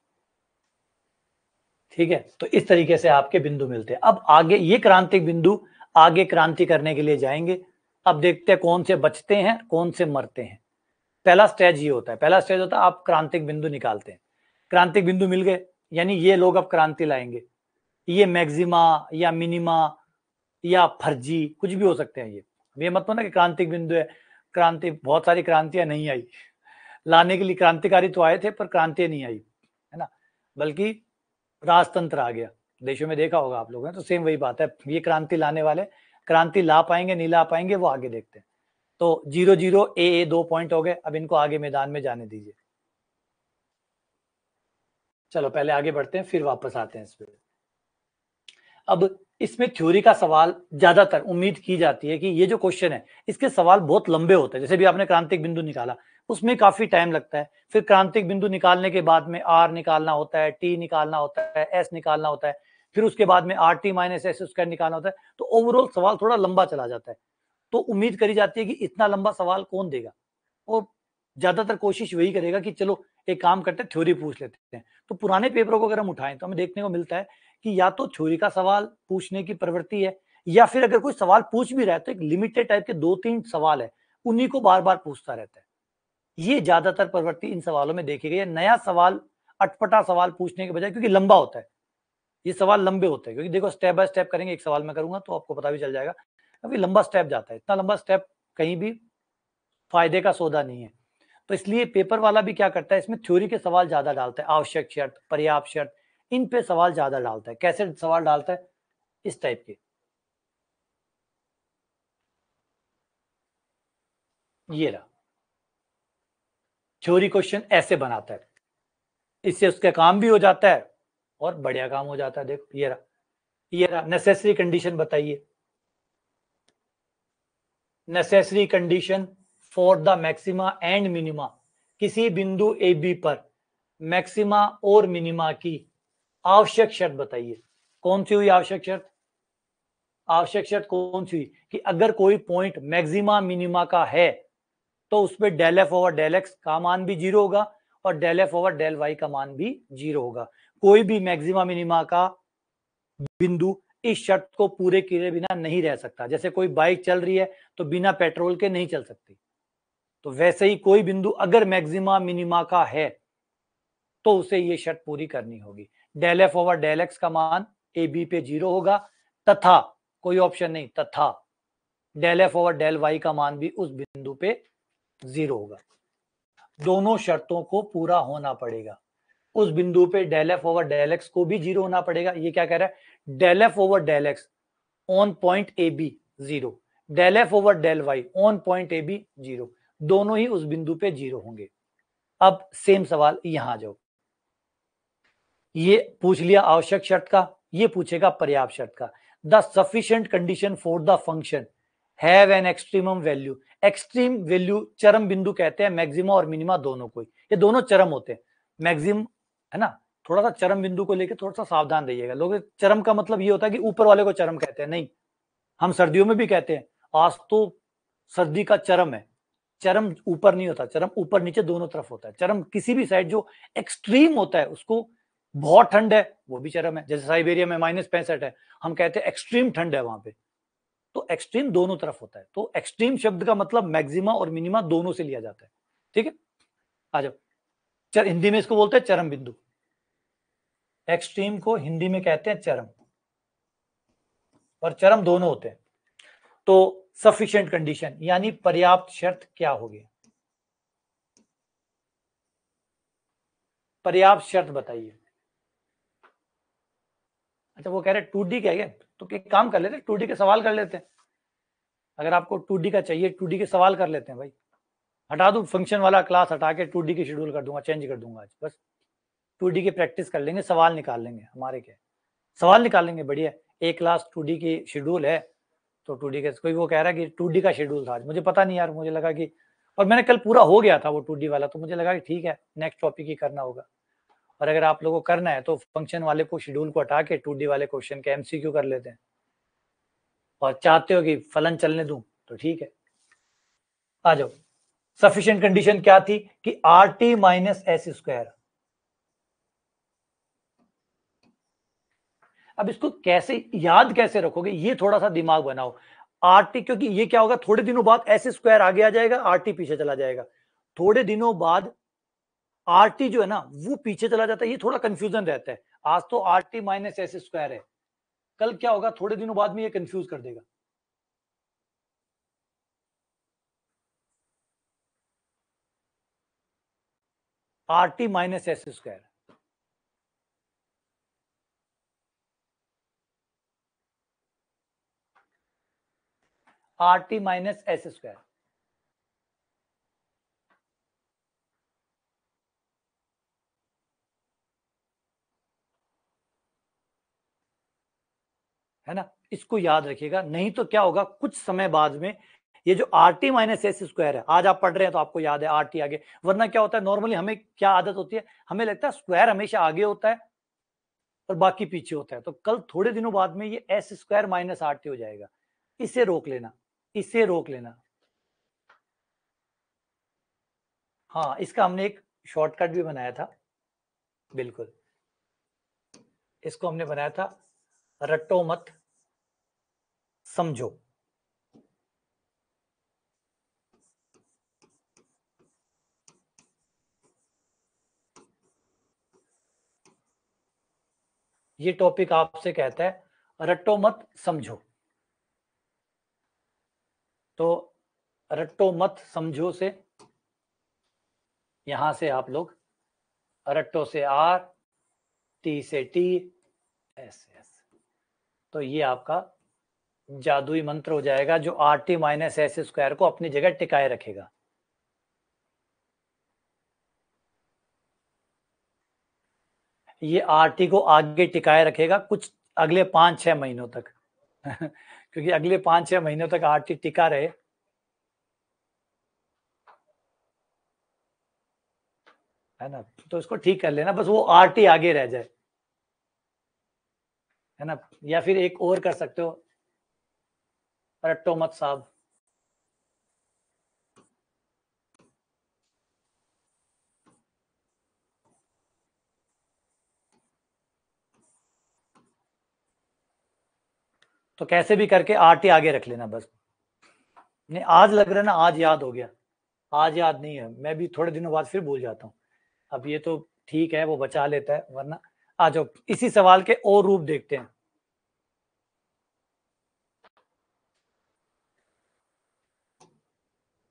ठीक है, तो इस तरीके से आपके बिंदु मिलते हैं। अब आगे ये क्रांतिक बिंदु आगे क्रांति करने के लिए जाएंगे। अब देखते हैं कौन से बचते हैं, कौन से मरते हैं। पहला स्टेज ये होता है, पहला स्टेज होता है आप क्रांतिक बिंदु निकालते हैं। क्रांतिक बिंदु मिल गए, यानी ये लोग अब क्रांति लाएंगे। ये मैक्सिमा या मिनिमा या फर्जी कुछ भी हो सकते हैं। ये मत ना कि क्रांतिक बिंदु है, क्रांति बहुत सारी क्रांतियां नहीं आई, लाने के लिए क्रांतिकारी तो आए थे पर क्रांति नहीं आई, है ना, बल्कि राजतंत्र आ गया। देशों में देखा होगा आप लोगों ने, तो सेम वही बात है। ये क्रांति लाने वाले क्रांति ला पाएंगे नहीं ला पाएंगे वो आगे देखते हैं। तो 0 0 a 2 पॉइंट हो गए, अब इनको आगे मैदान में जाने दीजिए। चलो पहले आगे बढ़ते हैं फिर वापस आते हैं इस पे। अब इसमें थ्योरी का सवाल ज्यादातर उम्मीद की जाती है कि ये जो क्वेश्चन है इसके सवाल बहुत लंबे होते हैं। जैसे भी आपने क्रांतिक बिंदु निकाला उसमें काफी टाइम लगता है, फिर क्रांतिक बिंदु निकालने के बाद में आर निकालना होता है, टी निकालना होता है, एस निकालना होता है, फिर उसके बाद में are T minus S square निकालना होता है। तो ओवरऑल सवाल थोड़ा लंबा चला जाता है। तो उम्मीद करी जाती है कि इतना लंबा सवाल कौन देगा, और ज्यादातर कोशिश वही करेगा कि चलो एक काम करते हैं थ्योरी पूछ लेते हैं। तो पुराने पेपरों को अगर हम उठाएं तो हमें देखने को मिलता है कि या तो थ्योरी का सवाल पूछने की प्रवृत्ति है, या फिर अगर कोई सवाल पूछ भी रहा है तो एक लिमिटेड टाइप के 2-3 सवाल है, उन्हीं को बार बार पूछता रहता है। ये ज्यादातर प्रवृत्ति इन सवालों में देखी गई है। नया सवाल, अटपटा सवाल पूछने के बजाय, क्योंकि लंबा होता है, ये सवाल लंबे होते हैं, क्योंकि देखो स्टेप बाय स्टेप करेंगे, एक सवाल मैं करूंगा तो आपको पता भी चल जाएगा। अभी लंबा स्टेप जाता है, इतना लंबा स्टेप कहीं भी फायदे का सौदा नहीं है। तो इसलिए पेपर वाला भी क्या करता है, इसमें थ्योरी के सवाल ज्यादा डालता है। आवश्यक शर्त, पर्याप्त शर्त, इन पे सवाल ज्यादा डालता है। कैसे सवाल डालता है? इस टाइप के, ये रहा थ्योरी क्वेश्चन ऐसे बनाता है, इससे उसका काम भी हो जाता है और बढ़िया काम हो जाता है। देखो ये रहा नेसेसरी कंडीशन बताइए। Necessary condition for the maxima and minima, किसी बिंदु ए बी पर मैक्सिमा और मिनिमा की आवश्यक शर्त बताइए। कौन सी हुई आवश्यक शर्त? आवश्यक शर्त कौन सी हुई कि अगर कोई पॉइंट मैक्सिमा मिनिमा का है तो उसमें del F over del x का मान भी जीरो होगा और del F over del y का मान भी जीरो होगा। कोई भी मैक्सिमा मिनिमा का बिंदु इस शर्त को पूरे किए बिना नहीं रह सकता। जैसे कोई बाइक चल रही है तो बिना पेट्रोल के नहीं चल सकती, तो वैसे ही कोई बिंदु अगर मैक्सिमा मिनिमा का है तो उसे ये शर्त पूरी करनी होगी। Del F over del x का मान ए बी पे जीरो होगा तथा कोई ऑप्शन नहीं, तथा del F over del y का मान भी उस बिंदु पे जीरो होगा। दोनों शर्तों को पूरा होना पड़ेगा। उस बिंदु पे del F over del x को भी जीरो होना पड़ेगा। ये क्या कह रहा है? Del F over del X on point A B zero, del F over del Y on point A B zero, दोनों ही उस बिंदु पे जीरो होंगे। अब सेम सवाल यहां जाओ, ये पूछ लिया आवश्यक शर्त का, ये पूछेगा पर्याप्त शर्त का। The sufficient condition for the function have an extremum value. Extreme value चरम बिंदु कहते हैं मैक्सिमा और मिनिमा दोनों को, ये दोनों चरम होते हैं। मैक्सिम है ना, थोड़ा सा चरम बिंदु को लेकर थोड़ा सा सावधान रहिएगा। लोग चरम का मतलब ये होता है कि ऊपर वाले को चरम कहते हैं, नहीं, हम सर्दियों में भी कहते हैं आज तो सर्दी का चरम है। चरम ऊपर नहीं होता, चरम ऊपर नीचे दोनों तरफ होता है। चरम किसी भी साइड जो एक्सट्रीम होता है उसको, बहुत ठंड है वो भी चरम है। जैसे साइबेरिया में -65 है, हम कहते हैं एक्सट्रीम ठंड है वहां पे, तो एक्सट्रीम दोनों तरफ होता है। तो एक्सट्रीम शब्द का मतलब मैक्सिमा और मिनिमा दोनों से लिया जाता है। ठीक है, आ जाओ। हिंदी में इसको बोलते हैं चरम बिंदु। एक्सट्रीम को हिंदी में कहते हैं चरम, और चरम दोनों होते हैं। तो सफिशिएंट कंडीशन यानी पर्याप्त शर्त क्या होगी? पर्याप्त शर्त बताइए। अच्छा, वो कह रहे 2D क्या है, तो एक काम कर लेते हैं 2D के सवाल कर लेते हैं। अगर आपको 2D का चाहिए 2D के सवाल कर लेते हैं भाई। हटा दूं फंक्शन वाला क्लास, हटा के 2D की शेड्यूल कर दूंगा, चेंज कर दूंगा आज। बस 2D की प्रैक्टिस कर लेंगे, सवाल निकाल लेंगे। हमारे क्या सवाल निकाल लेंगे, बढ़िया। एक क्लास 2D की शेड्यूल है तो 2D के कोई वो कह रहा है कि 2D का शेड्यूल था आज, मुझे पता नहीं यार, मुझे लगा कि, और मैंने कल पूरा हो गया था वो 2D वाला, तो मुझे लगा कि ठीक है नेक्स्ट टॉपिक ही करना होगा। और अगर आप लोगों को करना है तो फंक्शन वाले को शेड्यूल को हटा के 2D वाले क्वेश्चन के MCQ कर लेते हैं। और चाहते हो कि फलन चलने दूं तो ठीक है, आ जाओ। सफिशिएंट कंडीशन क्या थी कि are T minus S square. अब इसको कैसे याद कैसे रखोगे, ये थोड़ा सा दिमाग बनाओ। आर टी, क्योंकि ये क्या होगा, थोड़े दिनों बाद एस स्क्वायर आगे आ जाएगा, आर टी पीछे चला जाएगा। थोड़े दिनों बाद आर टी जो है ना वो पीछे चला जाता है, ये थोड़ा कंफ्यूजन रहता है। आज तो are T minus S square है, कल क्या होगा थोड़े दिनों बाद में ये कंफ्यूज कर देगा। Are T minus S square, are T minus S square. है ना, इसको याद रखिएगा, नहीं तो क्या होगा कुछ समय बाद में ये जो are T minus S square है, आज आप पढ़ रहे हैं तो आपको याद है आर टी आगे, वरना क्या होता है नॉर्मली हमें क्या आदत होती है, हमें लगता है स्क्वायर हमेशा आगे होता है और बाकी पीछे होता है। तो कल थोड़े दिनों बाद में ये S square minus R T हो जाएगा, इसे रोक लेना, इसे रोक लेना। हाँ, इसका हमने एक शॉर्टकट भी बनाया था, बिल्कुल। इसको हमने बनाया था रट्टो मत समझो। ये टॉपिक आपसे कहता है रट्टो मत समझो, तो रट्टो मत समझो से यहां से आप लोग रट्टो से आर, टी से टी एस एस। तो ये आपका जादुई मंत्र हो जाएगा जो are T minus S square को अपनी जगह टिकाए रखेगा। ये आर टी को आगे टिकाए रखेगा कुछ अगले 5-6 महीनों तक क्योंकि अगले 5-6 महीनों तक आर टी टिका रहे, है ना, तो इसको ठीक कर लेना, बस वो आर टी आगे रह जाए, है ना। या फिर एक और कर सकते हो, रट्टो मत साहब, तो कैसे भी करके आर टी आगे रख लेना बस। नहीं आज लग रहा है ना, आज याद हो गया, आज याद नहीं है, मैं भी थोड़े दिनों बाद फिर भूल जाता हूँ। अब ये तो ठीक है, वो बचा लेता है, वरना आ जाओ इसी सवाल के और रूप देखते हैं।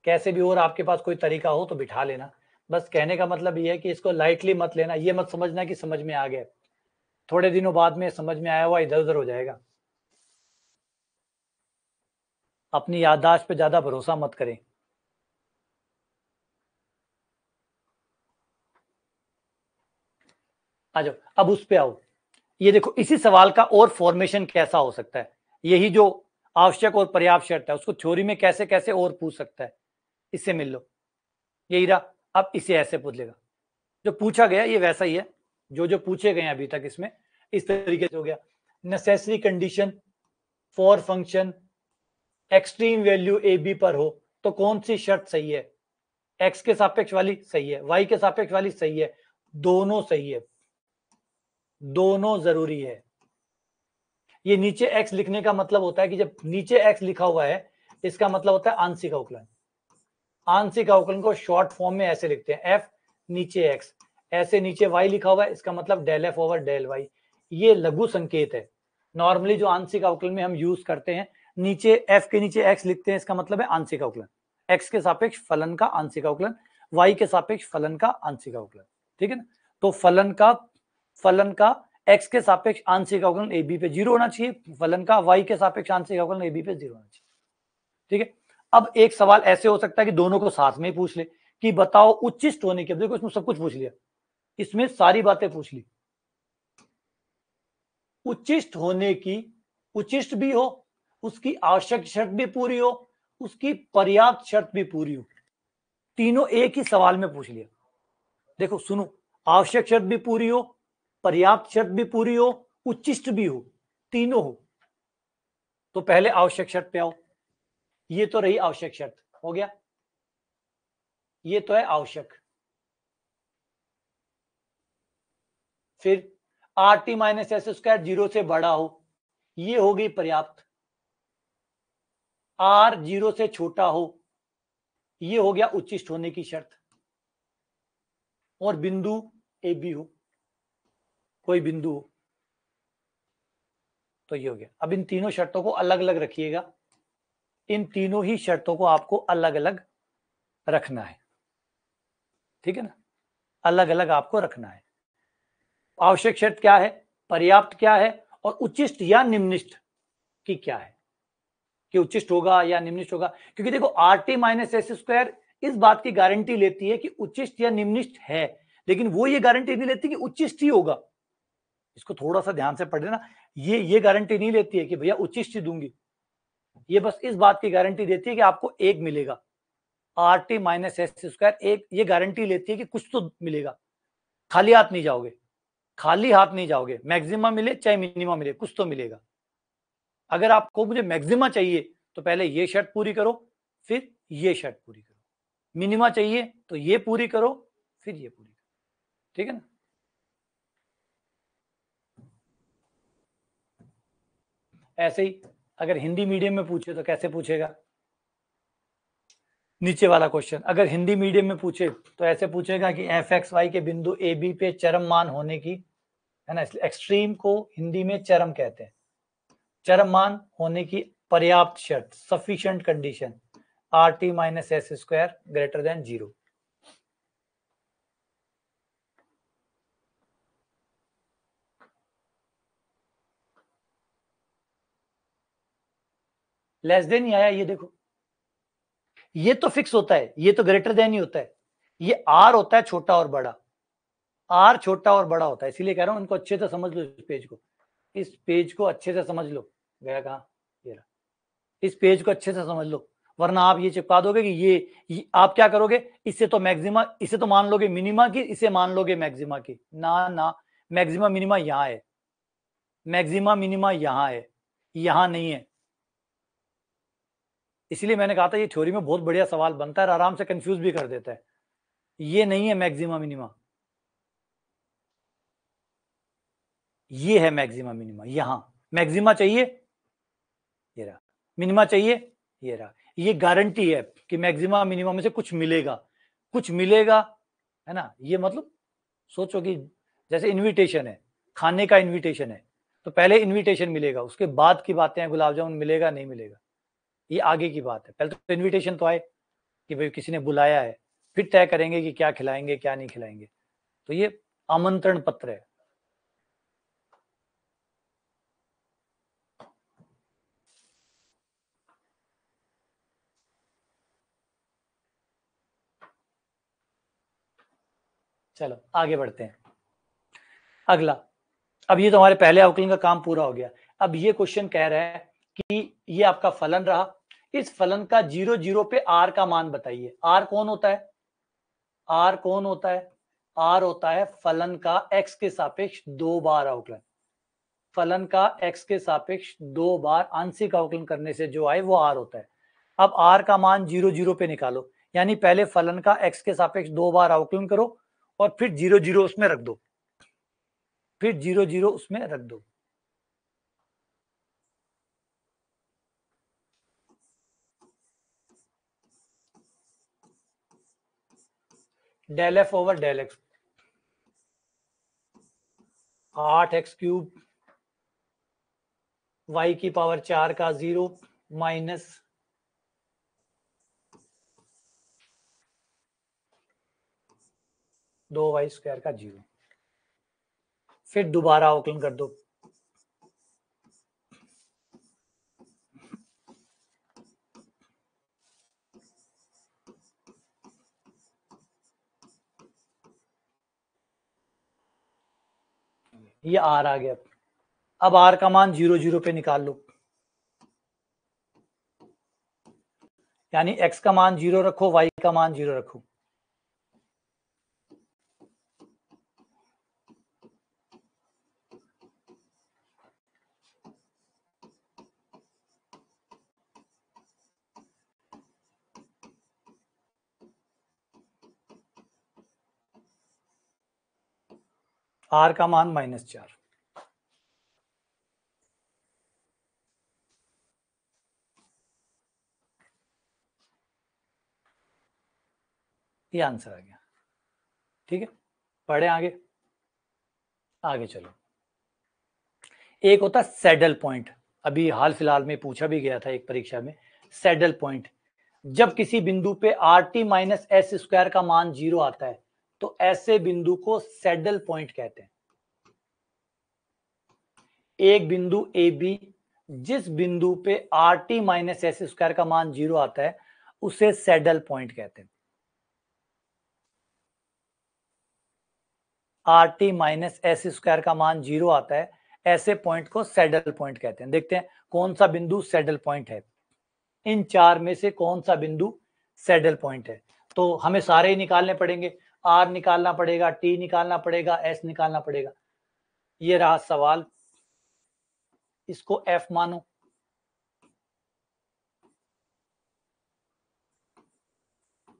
कैसे भी और आपके पास कोई तरीका हो तो बिठा लेना, बस कहने का मतलब ये है कि इसको लाइटली मत लेना, ये मत समझना कि समझ में आ गया, थोड़े दिनों बाद में समझ में आया हुआ इधर उधर हो जाएगा। अपनी याददाश्त पे ज्यादा भरोसा मत करें। आ जाओ अब उस पे आओ, ये देखो इसी सवाल का और फॉर्मेशन कैसा हो सकता है, यही जो आवश्यक और पर्याप्त शर्त है उसको थ्योरी में कैसे कैसे और पूछ सकता है, इससे मिल लो, यही रहा। अब इसे ऐसे पूछ लेगा, जो पूछा गया ये वैसा ही है, जो पूछे गए अभी तक इसमें इस तरीके से हो गया। Necessary condition for function extreme value A B पर हो तो कौन सी शर्त सही है, एक्स के सापेक्ष वाली सही है, वाई के सापेक्ष वाली सही है, दोनों सही है, दोनों जरूरी है। ये नीचे एक्स लिखने का मतलब होता है कि जब नीचे एक्स लिखा हुआ है इसका मतलब होता है आंशिक अवकलन। आंशिक अवकलन को शॉर्ट फॉर्म में ऐसे लिखते हैं, एफ नीचे एक्स, ऐसे नीचे वाई लिखा हुआ है इसका मतलब del F over del Y, ये लघु संकेत है। नॉर्मली जो आंशिक अवकलन में हम यूज करते हैं, नीचे एफ के नीचे एक्स लिखते हैं, इसका मतलब है आंशिक अवकलन, एक्स के सापेक्ष फलन का आंशिक अवकलन, वाई के सापेक्ष फलन का आंशिक अवकलन, ठीक है ना। तो फलन का एक्स के सापेक्ष आंशिक अवकलन ए बी पे 0 होना चाहिए, फलन का वाई के सापेक्ष आंशिक अवकलन ए बी पे 0 होना चाहिए, ठीक है। अब एक सवाल ऐसे हो सकता है कि दोनों को साथ में ही पूछ ले कि बताओ उच्चिष्ट होने के, देखो इसमें सब कुछ पूछ लिया, इसमें सारी बातें पूछ ली, उच्चिष्ट होने की, उच्चिष्ट भी हो, उसकी आवश्यक शर्त भी पूरी हो, उसकी पर्याप्त शर्त भी पूरी हो, तीनों एक ही सवाल में पूछ लिया। देखो सुनो, आवश्यक शर्त भी पूरी हो, पर्याप्त शर्त भी पूरी हो, उच्चिष्ट भी हो, तीनों हो, तो पहले आवश्यक शर्त पे आओ। ये तो रही आवश्यक शर्त, हो गया, ये तो है आवश्यक। फिर are T minus S square 0 से बड़ा हो, ये हो गई पर्याप्त। आर 0 से छोटा हो, ये हो गया उच्चिष्ट होने की शर्त। और बिंदु ए बी हो, कोई बिंदु हो, तो ये हो गया। अब इन तीनों शर्तों को अलग अलग रखिएगा, इन तीनों ही शर्तों को आपको अलग अलग रखना है, ठीक है ना, अलग अलग आपको रखना है। आवश्यक शर्त क्या है, पर्याप्त क्या है, और उच्चिष्ट या निम्निष्ट की क्या है, कि उच्चिष्ट होगा या निम्निष्ट होगा। क्योंकि देखो are T minus S square इस बात की गारंटी लेती है कि उच्चिष्ट या निम्निष्ट है, लेकिन वो ये गारंटी नहीं लेती कि उच्चिष्ट ही होगा। इसको थोड़ा सा ध्यान से पढ़ लेना, ये गारंटी नहीं लेती है कि भैया उच्चिष्ट ही दूंगी, ये बस इस बात की गारंटी देती है कि आपको एक मिलेगा, are T minus S square एक ये गारंटी लेती है कि कुछ तो मिलेगा, खाली हाथ नहीं जाओगे, खाली हाथ नहीं जाओगे, मैक्सिमम मिले चाहे मिनिमम मिले कुछ तो मिलेगा। अगर आपको मुझे मैक्सिमा चाहिए तो पहले ये शर्त पूरी करो, फिर ये शर्त पूरी करो, मिनिमा चाहिए तो ये पूरी करो, फिर ये पूरी करो, ठीक है ना। ऐसे ही अगर हिंदी मीडियम में पूछे तो कैसे पूछेगा, नीचे वाला क्वेश्चन अगर हिंदी मीडियम में पूछे तो ऐसे पूछेगा कि एफ एक्स वाई के बिंदु ए बी पे चरम मान होने की, है ना, एक्सट्रीम को हिंदी में चरम कहते हैं, चरम मान होने की पर्याप्त शर्त sufficient condition R T minus S square greater than 0। Less than ही आया, ये देखो, ये तो फिक्स होता है, ये तो ग्रेटर देन ही होता है, ये आर होता है छोटा और बड़ा, आर छोटा और बड़ा होता है, इसीलिए कह रहा हूं इनको अच्छे से समझ लो, इस पेज को अच्छे से समझ लो। गया कहां, ये रहा, इस पेज को अच्छे से समझ लो, वरना आप ये चिपका दोगे कि ये आप क्या करोगे, इससे तो मैक्सिमा, इसे तो मान लोगे मिनिमा की, इसे मान लोगे मैक्सिमा की, ना ना, मैक्सिमा मिनिमा यहां है, मैक्सिमा मिनिमा यहां है, यहां नहीं है। इसलिए मैंने कहा था ये थ्योरी में बहुत बढ़िया सवाल बनता है और आराम से कंफ्यूज भी कर देता है। ये नहीं है मैक्सिमा मिनिमा, ये है मैक्सिमा मिनिमा, यहां मैक्सिमा चाहिए, ये रहा, मिनिमा चाहिए, ये रहा, ये गारंटी है कि मैक्सिमा मिनिमा में से कुछ मिलेगा, कुछ मिलेगा, है ना। ये मतलब सोचो कि जैसे इनविटेशन है, खाने का इनविटेशन है, तो पहले इनविटेशन मिलेगा, उसके बाद की बातें हैं, गुलाब जामुन मिलेगा नहीं मिलेगा, ये आगे की बात है, पहले तो इनविटेशन तो आए कि भाई किसी ने बुलाया है, फिर तय करेंगे कि क्या खिलाएंगे क्या नहीं खिलाएंगे, तो ये आमंत्रण पत्र है। चलो आगे बढ़ते हैं, अगला। अब ये तो हमारे पहले अवकलन का काम पूरा हो गया। अब ये क्वेश्चन कह रहा है कि ये आपका फलन रहा, इस फलन का 0 0 पे आर का मान बताइए। आर कौन होता है, आर कौन होता है, आर होता है फलन का एक्स के सापेक्ष 2 बार अवकलन, फलन का एक्स के सापेक्ष 2 बार आंशिक अवकलन करने से जो आए वो आर होता है। अब आर का मान 0 0 पे निकालो, यानी पहले फलन का एक्स के सापेक्ष 2 बार अवकलन करो और फिर 0 0 उसमें रख दो, फिर 0 0 उसमें रख दो। Del F over del X, 8x³ y की पावर 4 का 0 माइनस 2y² का 0, फिर दोबारा अवकलन कर दो, ये आर आ गया। अब आर का मान 0 0 पे निकाल लो, यानी x का मान 0 रखो, y का मान 0 रखो, आर का मान -4, ये आंसर आ गया। ठीक है, पढ़े आगे, आगे चलो। एक होता सैडल पॉइंट, अभी हाल फिलहाल में पूछा भी गया था एक परीक्षा में, सैडल पॉइंट, जब किसी बिंदु पे RT माइनस एस स्क्वायर का मान 0 आता है तो ऐसे बिंदु को सैडल पॉइंट कहते हैं। एक बिंदु ए बी, जिस बिंदु पे RT माइनस एस स्क्वायर का मान 0 आता है उसे सैडल पॉइंट कहते हैं। RT माइनस एस स्क्वायर का मान 0 आता है, ऐसे पॉइंट को सैडल पॉइंट कहते हैं। देखते हैं कौन सा बिंदु सैडल पॉइंट है, इन चार में से कौन सा बिंदु सैडल पॉइंट है। तो हमें सारे ही निकालने पड़ेंगे, आर निकालना पड़ेगा, टी निकालना पड़ेगा, एस निकालना पड़ेगा। ये रहा सवाल, इसको एफ मानो,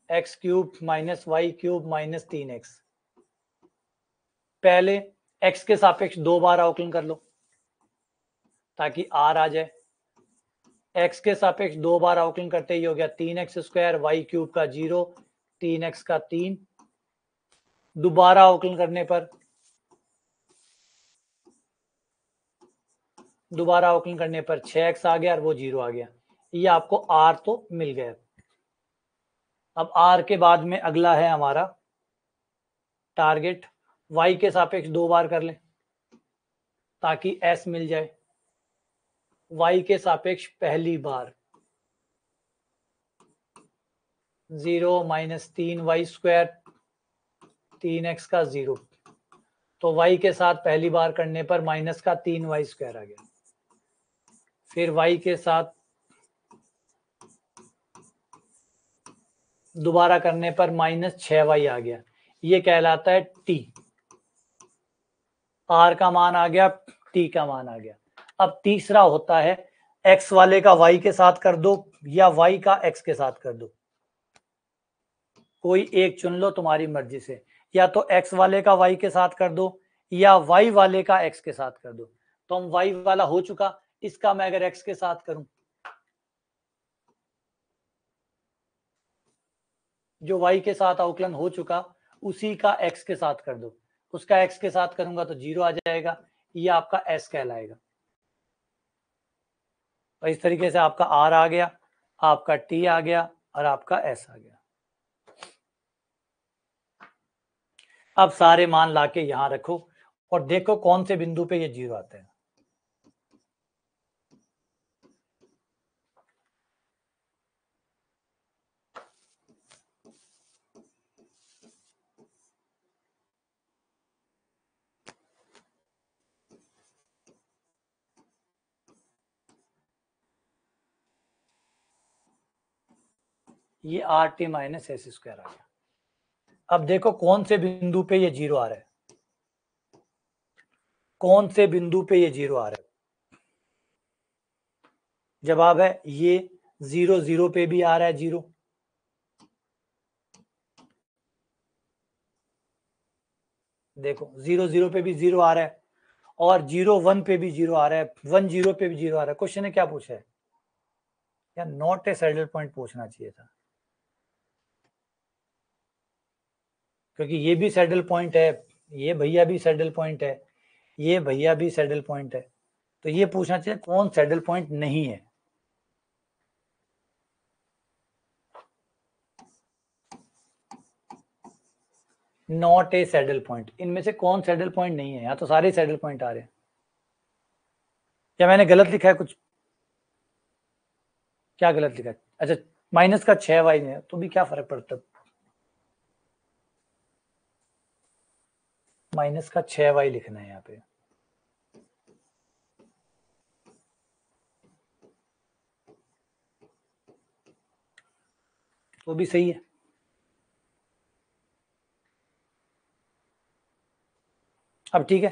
x³ minus y³ minus 3x, पहले x के सापेक्ष 2 बार अवकलन कर लो ताकि r आ जाए, x के सापेक्ष 2 बार अवकलन करते ही हो गया 3x², y³ का 0, 3x का 3, दोबारा अवकलन करने पर, दोबारा अवकलन करने पर 6x आ गया और वो 0 आ गया, ये आपको r तो मिल गया। अब r के बाद में अगला है हमारा टारगेट, y के सापेक्ष 2 बार कर लें ताकि s मिल जाए, y के सापेक्ष पहली बार 0 माइनस 3y², 3x का 0, तो y के साथ पहली बार करने पर माइनस का 3y² आ गया, फिर y के साथ दोबारा करने पर माइनस 6y आ गया, ये कहलाता है t। r का मान आ गया, t का मान आ गया। अब तीसरा होता है x वाले का y के साथ कर दो या y का x के साथ कर दो, कोई एक चुन लो तुम्हारी मर्जी से, या तो x वाले का y के साथ कर दो या y वाले का x के साथ कर दो। तो हम y वाला हो चुका, इसका मैं अगर x के साथ करूं, जो y के साथ अवकलन हो चुका उसी का x के साथ कर दो, उसका x के साथ करूंगा तो 0 आ जाएगा, ये आपका s कहलाएगा। और इस तरीके से आपका r आ गया, आपका t आ गया और आपका s आ गया। अब सारे मान लाके यहां रखो और देखो कौन से बिंदु पे ये 0 आते हैं। ये RT माइनस s² आ गया। अब देखो कौन से बिंदु पे ये 0 आ रहा है, कौन से बिंदु पे ये 0 आ रहा है। जवाब है ये 0 0 पे भी आ रहा है 0, देखो 0 0 पे भी 0 आ रहा है और 0 1 पे भी 0 आ रहा है, 1 0 पे भी 0 आ रहा है। क्वेश्चन ने क्या पूछा है यार, नॉट ए सैडल पॉइंट पूछना चाहिए था, क्योंकि ये भी सैडल पॉइंट है, ये भैया भी सैडल पॉइंट है, ये भैया भी सैडल पॉइंट है, तो ये पूछना चाहिए कौन सैडल पॉइंट नहीं है। नॉट ए सैडल पॉइंट, इनमें से कौन सैडल पॉइंट नहीं है, यहाँ तो सारे सैडल पॉइंट आ रहे हैं। क्या मैंने गलत लिखा है कुछ, क्या गलत लिखा है? अच्छा, माइनस का 6y है तो भी क्या फर्क पड़ता है, माइनस का 6y लिखना है यहाँ पे। तो भी सही है। अब ठीक है,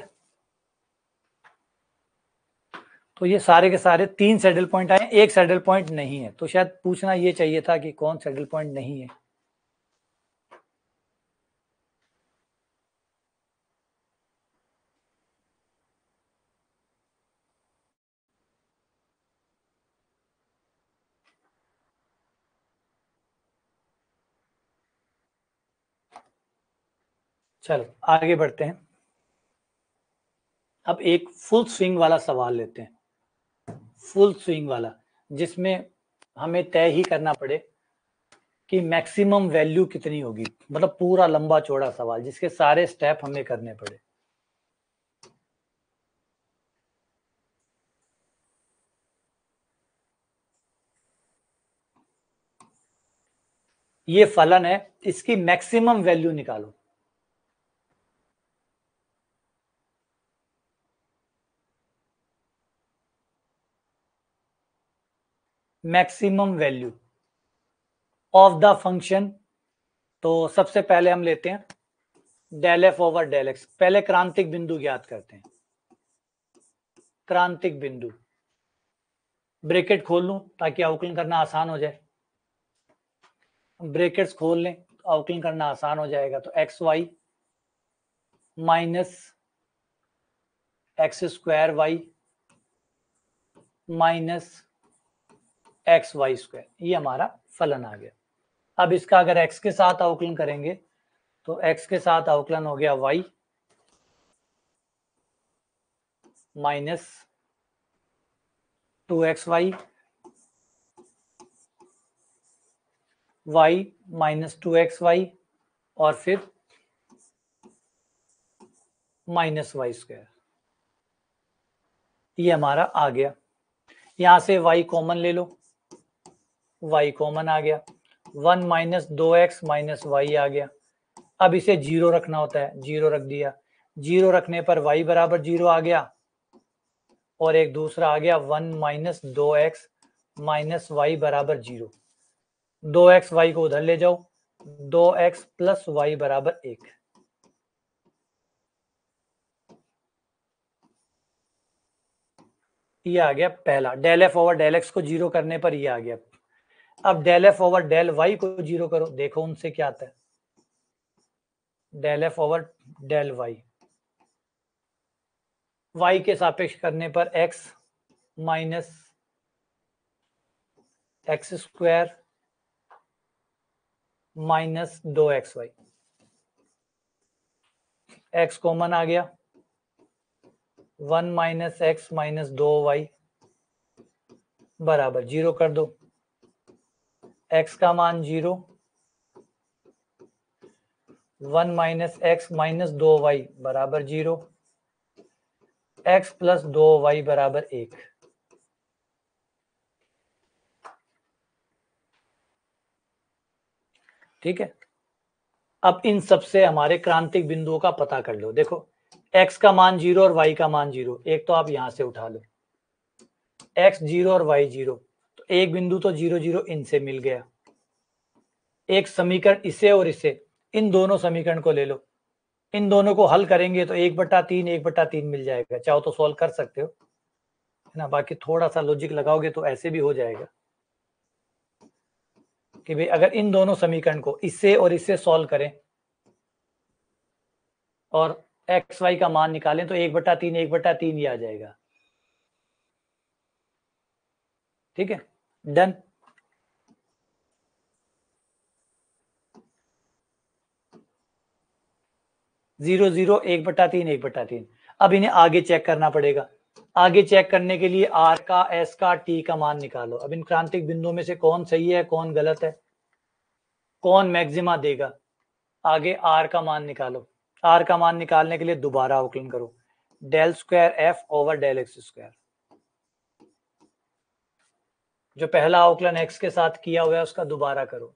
तो ये सारे के सारे 3 सैडल पॉइंट आए, एक सैडल पॉइंट नहीं है, तो शायद पूछना ये चाहिए था कि कौन सैडल पॉइंट नहीं है। चलो आगे बढ़ते हैं। अब एक फुल स्विंग वाला सवाल लेते हैं, फुल स्विंग वाला, जिसमें हमें तय ही करना पड़े कि मैक्सिमम वैल्यू कितनी होगी, मतलब पूरा लंबा चौड़ा सवाल जिसके सारे स्टेप हमें करने पड़े। ये फलन है, इसकी मैक्सिमम वैल्यू निकालो। Maximum value of the function, तो सबसे पहले हम लेते हैं del F over del X. पहले क्रांतिक बिंदु ज्ञात करते हैं, क्रांतिक बिंदु, ब्रैकेट खोल लूं ताकि अवकलन करना आसान हो जाए, ब्रैकेट्स खोल लें तो अवकलन करना आसान हो जाएगा। तो X Y minus x² y minus XY², ये हमारा फलन आ गया। अब इसका अगर x के साथ अवकलन करेंगे तो x के साथ अवकलन हो गया y minus 2xy, y minus 2xy और फिर माइनस y², ये हमारा आ गया। यहां से y कॉमन ले लो, y कॉमन आ गया, 1 माइनस 2x माइनस वाई आ गया। अब इसे 0 रखना होता है, 0 रख दिया। 0 रखने पर y बराबर 0 आ गया, और एक दूसरा आ गया 1 माइनस 2x माइनस वाई बराबर 0। 2x y को उधर ले जाओ, 2x प्लस वाई बराबर 1। ये आ गया पहला। Del F over del x को 0 करने पर ये आ गया। अब del F over del y को 0 करो, देखो उनसे क्या आता है। Del F over del y, y के सापेक्ष करने पर x minus x square minus 2xy, x common आ गया, 1 माइनस एक्स माइनस 2y बराबर 0 कर दो। x का मान 0, 1 माइनस एक्स माइनस 2y बराबर 0, x प्लस 2y बराबर 1। ठीक है। अब इन सबसे हमारे क्रांतिक बिंदुओं का पता कर लो। देखो x का मान 0 और y का मान 0, एक तो आप यहां से उठा लो, x 0 और y 0, तो एक बिंदु तो 0 0 इनसे मिल गया। एक समीकरण इसे और इसे, इन दोनों समीकरण को ले लो, इन दोनों को हल करेंगे तो 1/3 1/3 मिल जाएगा। चाहो तो सॉल्व कर सकते हो, है ना। बाकी थोड़ा सा लॉजिक लगाओगे तो ऐसे भी हो जाएगा कि भाई अगर इन दोनों समीकरण को इससे और इससे सॉल्व करें और एक्स वाई का मान निकालें तो 1/3 1/3 ही आ जाएगा। ठीक है, डन। Zero zero 1/3 1/3। अब इन्हें आगे चेक करना पड़ेगा। आगे चेक करने के लिए आर का, एस का, टी का मान निकालो। अब इन क्रांतिक बिंदुओं में से कौन सही है कौन गलत है, कौन मैक्सिमा देगा। आगे आर का मान निकालो। आर का मान निकालने के लिए दोबारा अवकलन करो, del square F over del X square. जो पहला अवकलन एक्स के साथ किया हुआ है उसका दोबारा करो,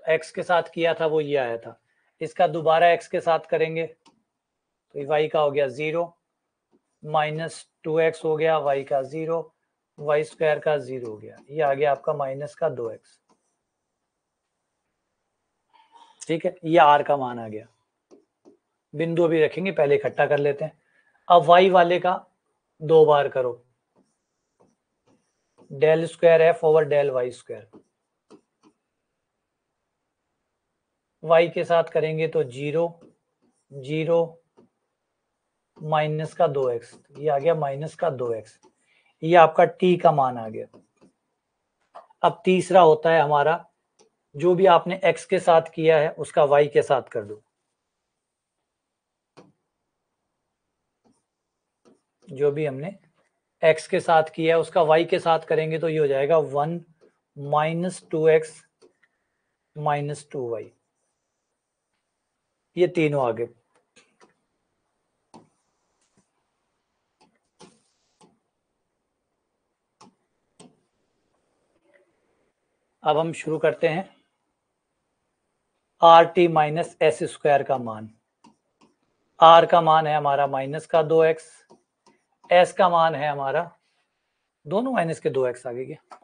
एक्स के साथ किया था वो ये आया था, इसका दोबारा एक्स के साथ करेंगे तो वाई का हो गया 0 माइनस 2x हो गया, y का 0, वाई स्क्वायर का 0 हो गया, ये आ गया आपका माइनस का 2x। ठीक है, ये r का मान आ गया। बिंदु भी रखेंगे, पहले इकट्ठा कर लेते हैं। अब y वाले का 2 बार करो, del square F over del Y square. y के साथ करेंगे तो 0 0 माइनस का 2x, ये आ गया माइनस का 2x। ये आपका t का मान आ गया। अब तीसरा होता है हमारा, जो भी आपने x के साथ किया है उसका y के साथ कर दो। जो भी हमने x के साथ किया है उसका y के साथ करेंगे तो ये हो जाएगा 1 माइनस 2x माइनस 2y। ये तीनों आगे। अब हम शुरू करते हैं are T minus S square का मान। आर का मान है हमारा माइनस का 2x, एस का मान है हमारा, दोनों माइनस के 2x आगे क्या,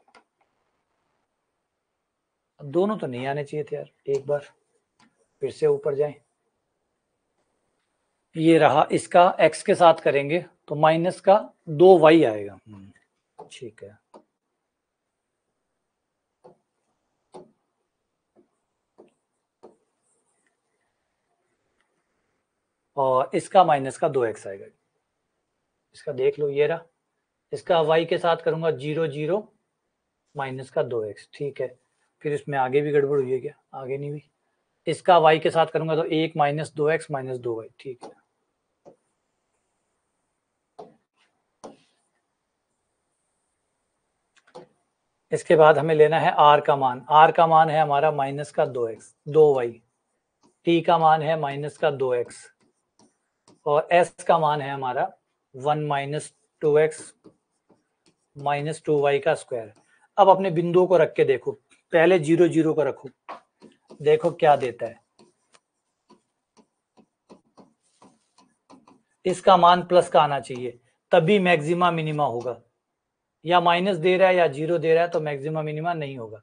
दोनों तो नहीं आने चाहिए थे यार, एक बार फिर से ऊपर जाएं। ये रहा, इसका x के साथ करेंगे तो माइनस का 2y आएगा। ठीक है, और इसका माइनस का 2x आएगा। इसका देख लो, ये रहा। इसका y के साथ करूंगा 0 0 माइनस का 2x। ठीक है, फिर इसमें आगे भी गड़बड़ हुई है क्या, आगे नहीं हुई। इसका y के साथ करूंगा तो 1 माइनस 2x माइनस 2y। ठीक है, इसके बाद हमें लेना है r का मान। r का मान है हमारा माइनस का 2x 2y, t का मान है माइनस का 2x, और s का मान है हमारा 1 माइनस 2x माइनस 2y का स्क्वायर। अब अपने बिंदुओं को रख के देखो, पहले 0 0 को रखो, देखो क्या देता है। इसका मान प्लस का आना चाहिए, तभी मैक्सिमा मिनिमा होगा। या माइनस दे रहा है या 0 दे रहा है तो मैक्सिमा मिनिमा नहीं होगा,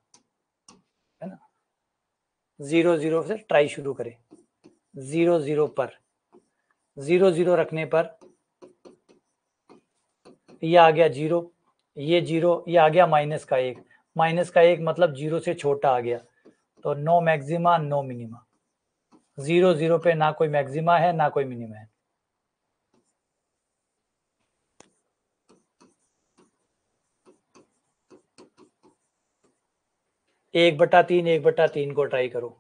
है ना। 0 0 से ट्राई शुरू करें। 0 0 पर 0 0 रखने पर ये आ गया 0, ये 0, ये आ गया -1, -1 मतलब 0 से छोटा आ गया, तो नो मैक्सिमा नो मिनिमा। 0 0 पे ना कोई मैक्सिमा है ना कोई मिनिमा है। एक बटा तीन को ट्राई करो।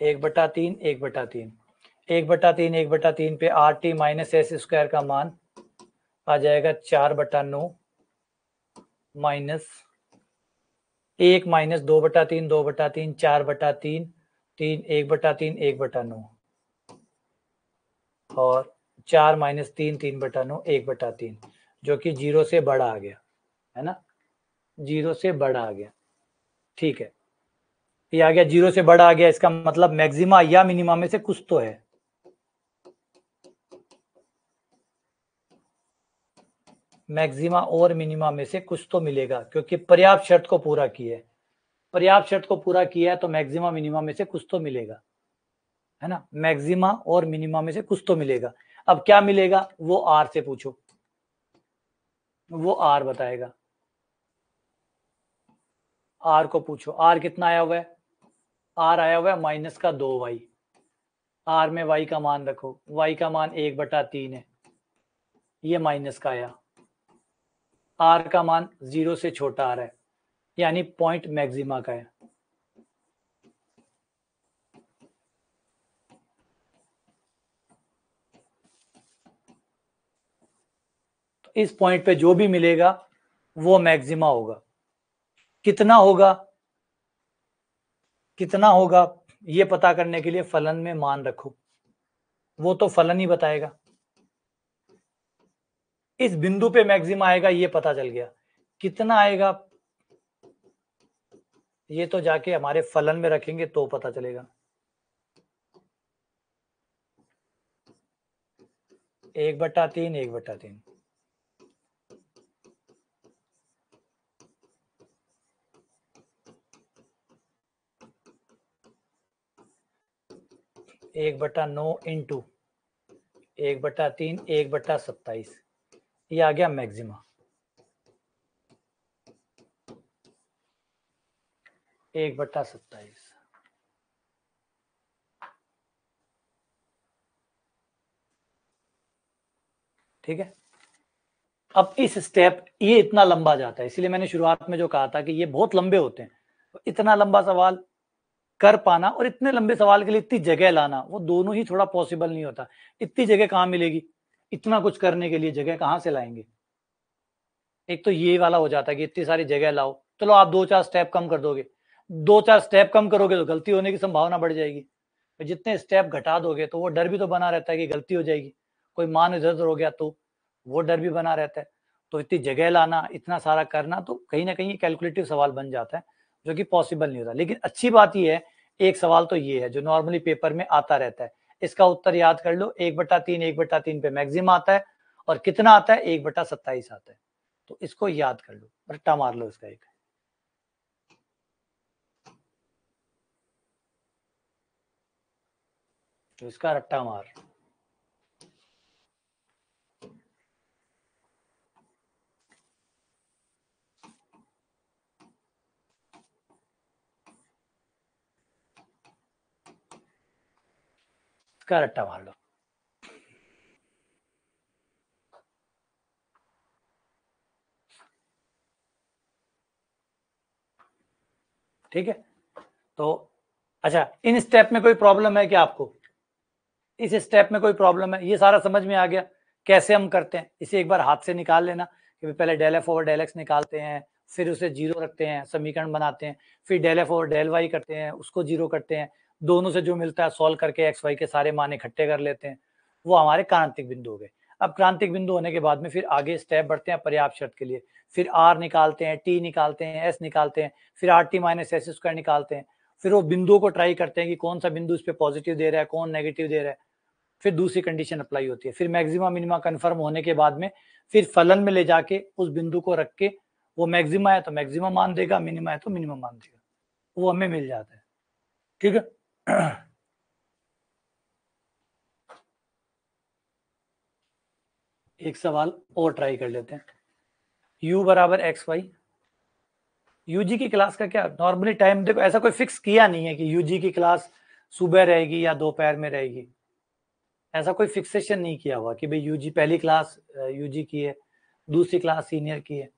एक बटा तीन पे RT माइनस एस स्क्वायर का मान आ जाएगा 4/9 माइनस 1 माइनस 2/3 4/3 3 1/9 और 4 माइनस 3 3/9 1/3, जो कि 0 से बड़ा आ गया, है ना। 0 से बड़ा आ गया, ठीक है। ये आ गया 0 से बड़ा आ गया, इसका मतलब मैक्सिमा या मिनिमा में से कुछ तो है। मैक्सिमा और मिनिमा में से कुछ तो मिलेगा, क्योंकि पर्याप्त शर्त को पूरा किया है। पर्याप्त शर्त को पूरा किया है तो मैक्सिमा मिनिमा में से कुछ तो मिलेगा, है ना। मैक्सिमा और मिनिमा में से कुछ तो मिलेगा। अब क्या मिलेगा वो आर से पूछो, वो आर बताएगा। आर को पूछो, आर कितना आया हुआ है। आर आया हुआ है -2y। आर में y का मान रखो, y का मान 1/3 है, ये माइनस का आया। आर का मान 0 से छोटा आ रहा है, यानी पॉइंट मैक्सिमा का है। तो इस पॉइंट पे जो भी मिलेगा वो मैक्सिमा होगा। कितना होगा, कितना होगा ये पता करने के लिए फलन में मान रखो, वो तो फलन ही बताएगा। इस बिंदु पे मैक्सिमा आएगा ये पता चल गया, कितना आएगा ये तो जाके हमारे फलन में रखेंगे तो पता चलेगा। 1/3 1/3 1/9 इंटू 1/3 1/27, ये आ गया मैक्सिमा। 1/27, ठीक है। अब इस स्टेप ये इतना लंबा जाता है, इसलिए मैंने शुरुआत में जो कहा था कि ये बहुत लंबे होते हैं। तो इतना लंबा सवाल कर पाना और इतने लंबे सवाल के लिए इतनी जगह लाना, वो दोनों ही थोड़ा पॉसिबल नहीं होता। इतनी जगह कहाँ मिलेगी, इतना कुछ करने के लिए जगह कहाँ से लाएंगे। एक तो ये वाला हो जाता है कि इतनी सारी जगह लाओ, चलो आप 2-4 स्टेप कम कर दोगे, 2-4 स्टेप कम करोगे तो गलती होने की संभावना बढ़ जाएगी। जितने स्टेप घटा दोगे तो वो डर भी तो बना रहता है कि गलती हो जाएगी, कोई मान इधर उधर हो गया तो वो डर भी बना रहता है। तो इतनी जगह लाना, इतना सारा करना, तो कहीं ना कहीं कैलकुलेटिव सवाल बन जाता है, जो कि पॉसिबल नहीं होता। लेकिन अच्छी बात ये है, एक सवाल तो ये है जो नॉर्मली पेपर में आता रहता है, इसका उत्तर याद कर लो। 1/3 पे मैक्सिमम आता है, और कितना आता है 1/27 आता है। तो इसको याद कर लो, रट्टा मार लो इसका एक। तो इसका रट्टा मार, इसका रट्टा मार लो। ठीक है, तो अच्छा, इन स्टेप में कोई प्रॉब्लम है क्या आपको? इस स्टेप में कोई प्रॉब्लम है? ये सारा समझ में आ गया कैसे हम करते हैं? इसे एक बार हाथ से निकाल लेना कि पहले del F over del X निकालते हैं, फिर उसे जीरो रखते हैं, समीकरण बनाते हैं, फिर del F over del Y करते हैं, उसको जीरो करते हैं, दोनों से जो मिलता है सॉल्व करके एक्स वाई के सारे मान इकट्ठे कर लेते हैं। वो हमारे क्रांतिक बिंदु हो गए। अब क्रांतिक बिंदु होने के बाद में फिर आगे स्टेप बढ़ते हैं पर्याप्त शर्त के लिए, फिर आर निकालते हैं, टी निकालते हैं, एस निकालते हैं, फिर are T minus S square निकालते हैं, फिर वो बिंदुओं को ट्राई करते हैं कि कौन सा बिंदु इस पे पॉजिटिव दे रहा है, कौन नेगेटिव दे रहा है, फिर दूसरी कंडीशन अप्लाई होती है, फिर मैक्सिमा मिनिमा कंफर्म होने के बाद में फिर फलन में ले जाके उस बिंदु को रख के वो मैक्सिमा है तो मैक्सिमा मान देगा, मिनिमा है तो मिनिमम मान देगा, वो हमें मिल जाता है। ठीक है। एक सवाल और ट्राई कर लेते हैं। u बराबर एक्स वाई, यूजी की क्लास का क्या नॉर्मली टाइम, देखो ऐसा कोई फिक्स किया नहीं है कि यूजी की क्लास सुबह रहेगी या दोपहर में रहेगी, ऐसा कोई फिक्सेशन नहीं किया हुआ कि भाई यूजी पहली क्लास यूजी की है, दूसरी क्लास सीनियर की है।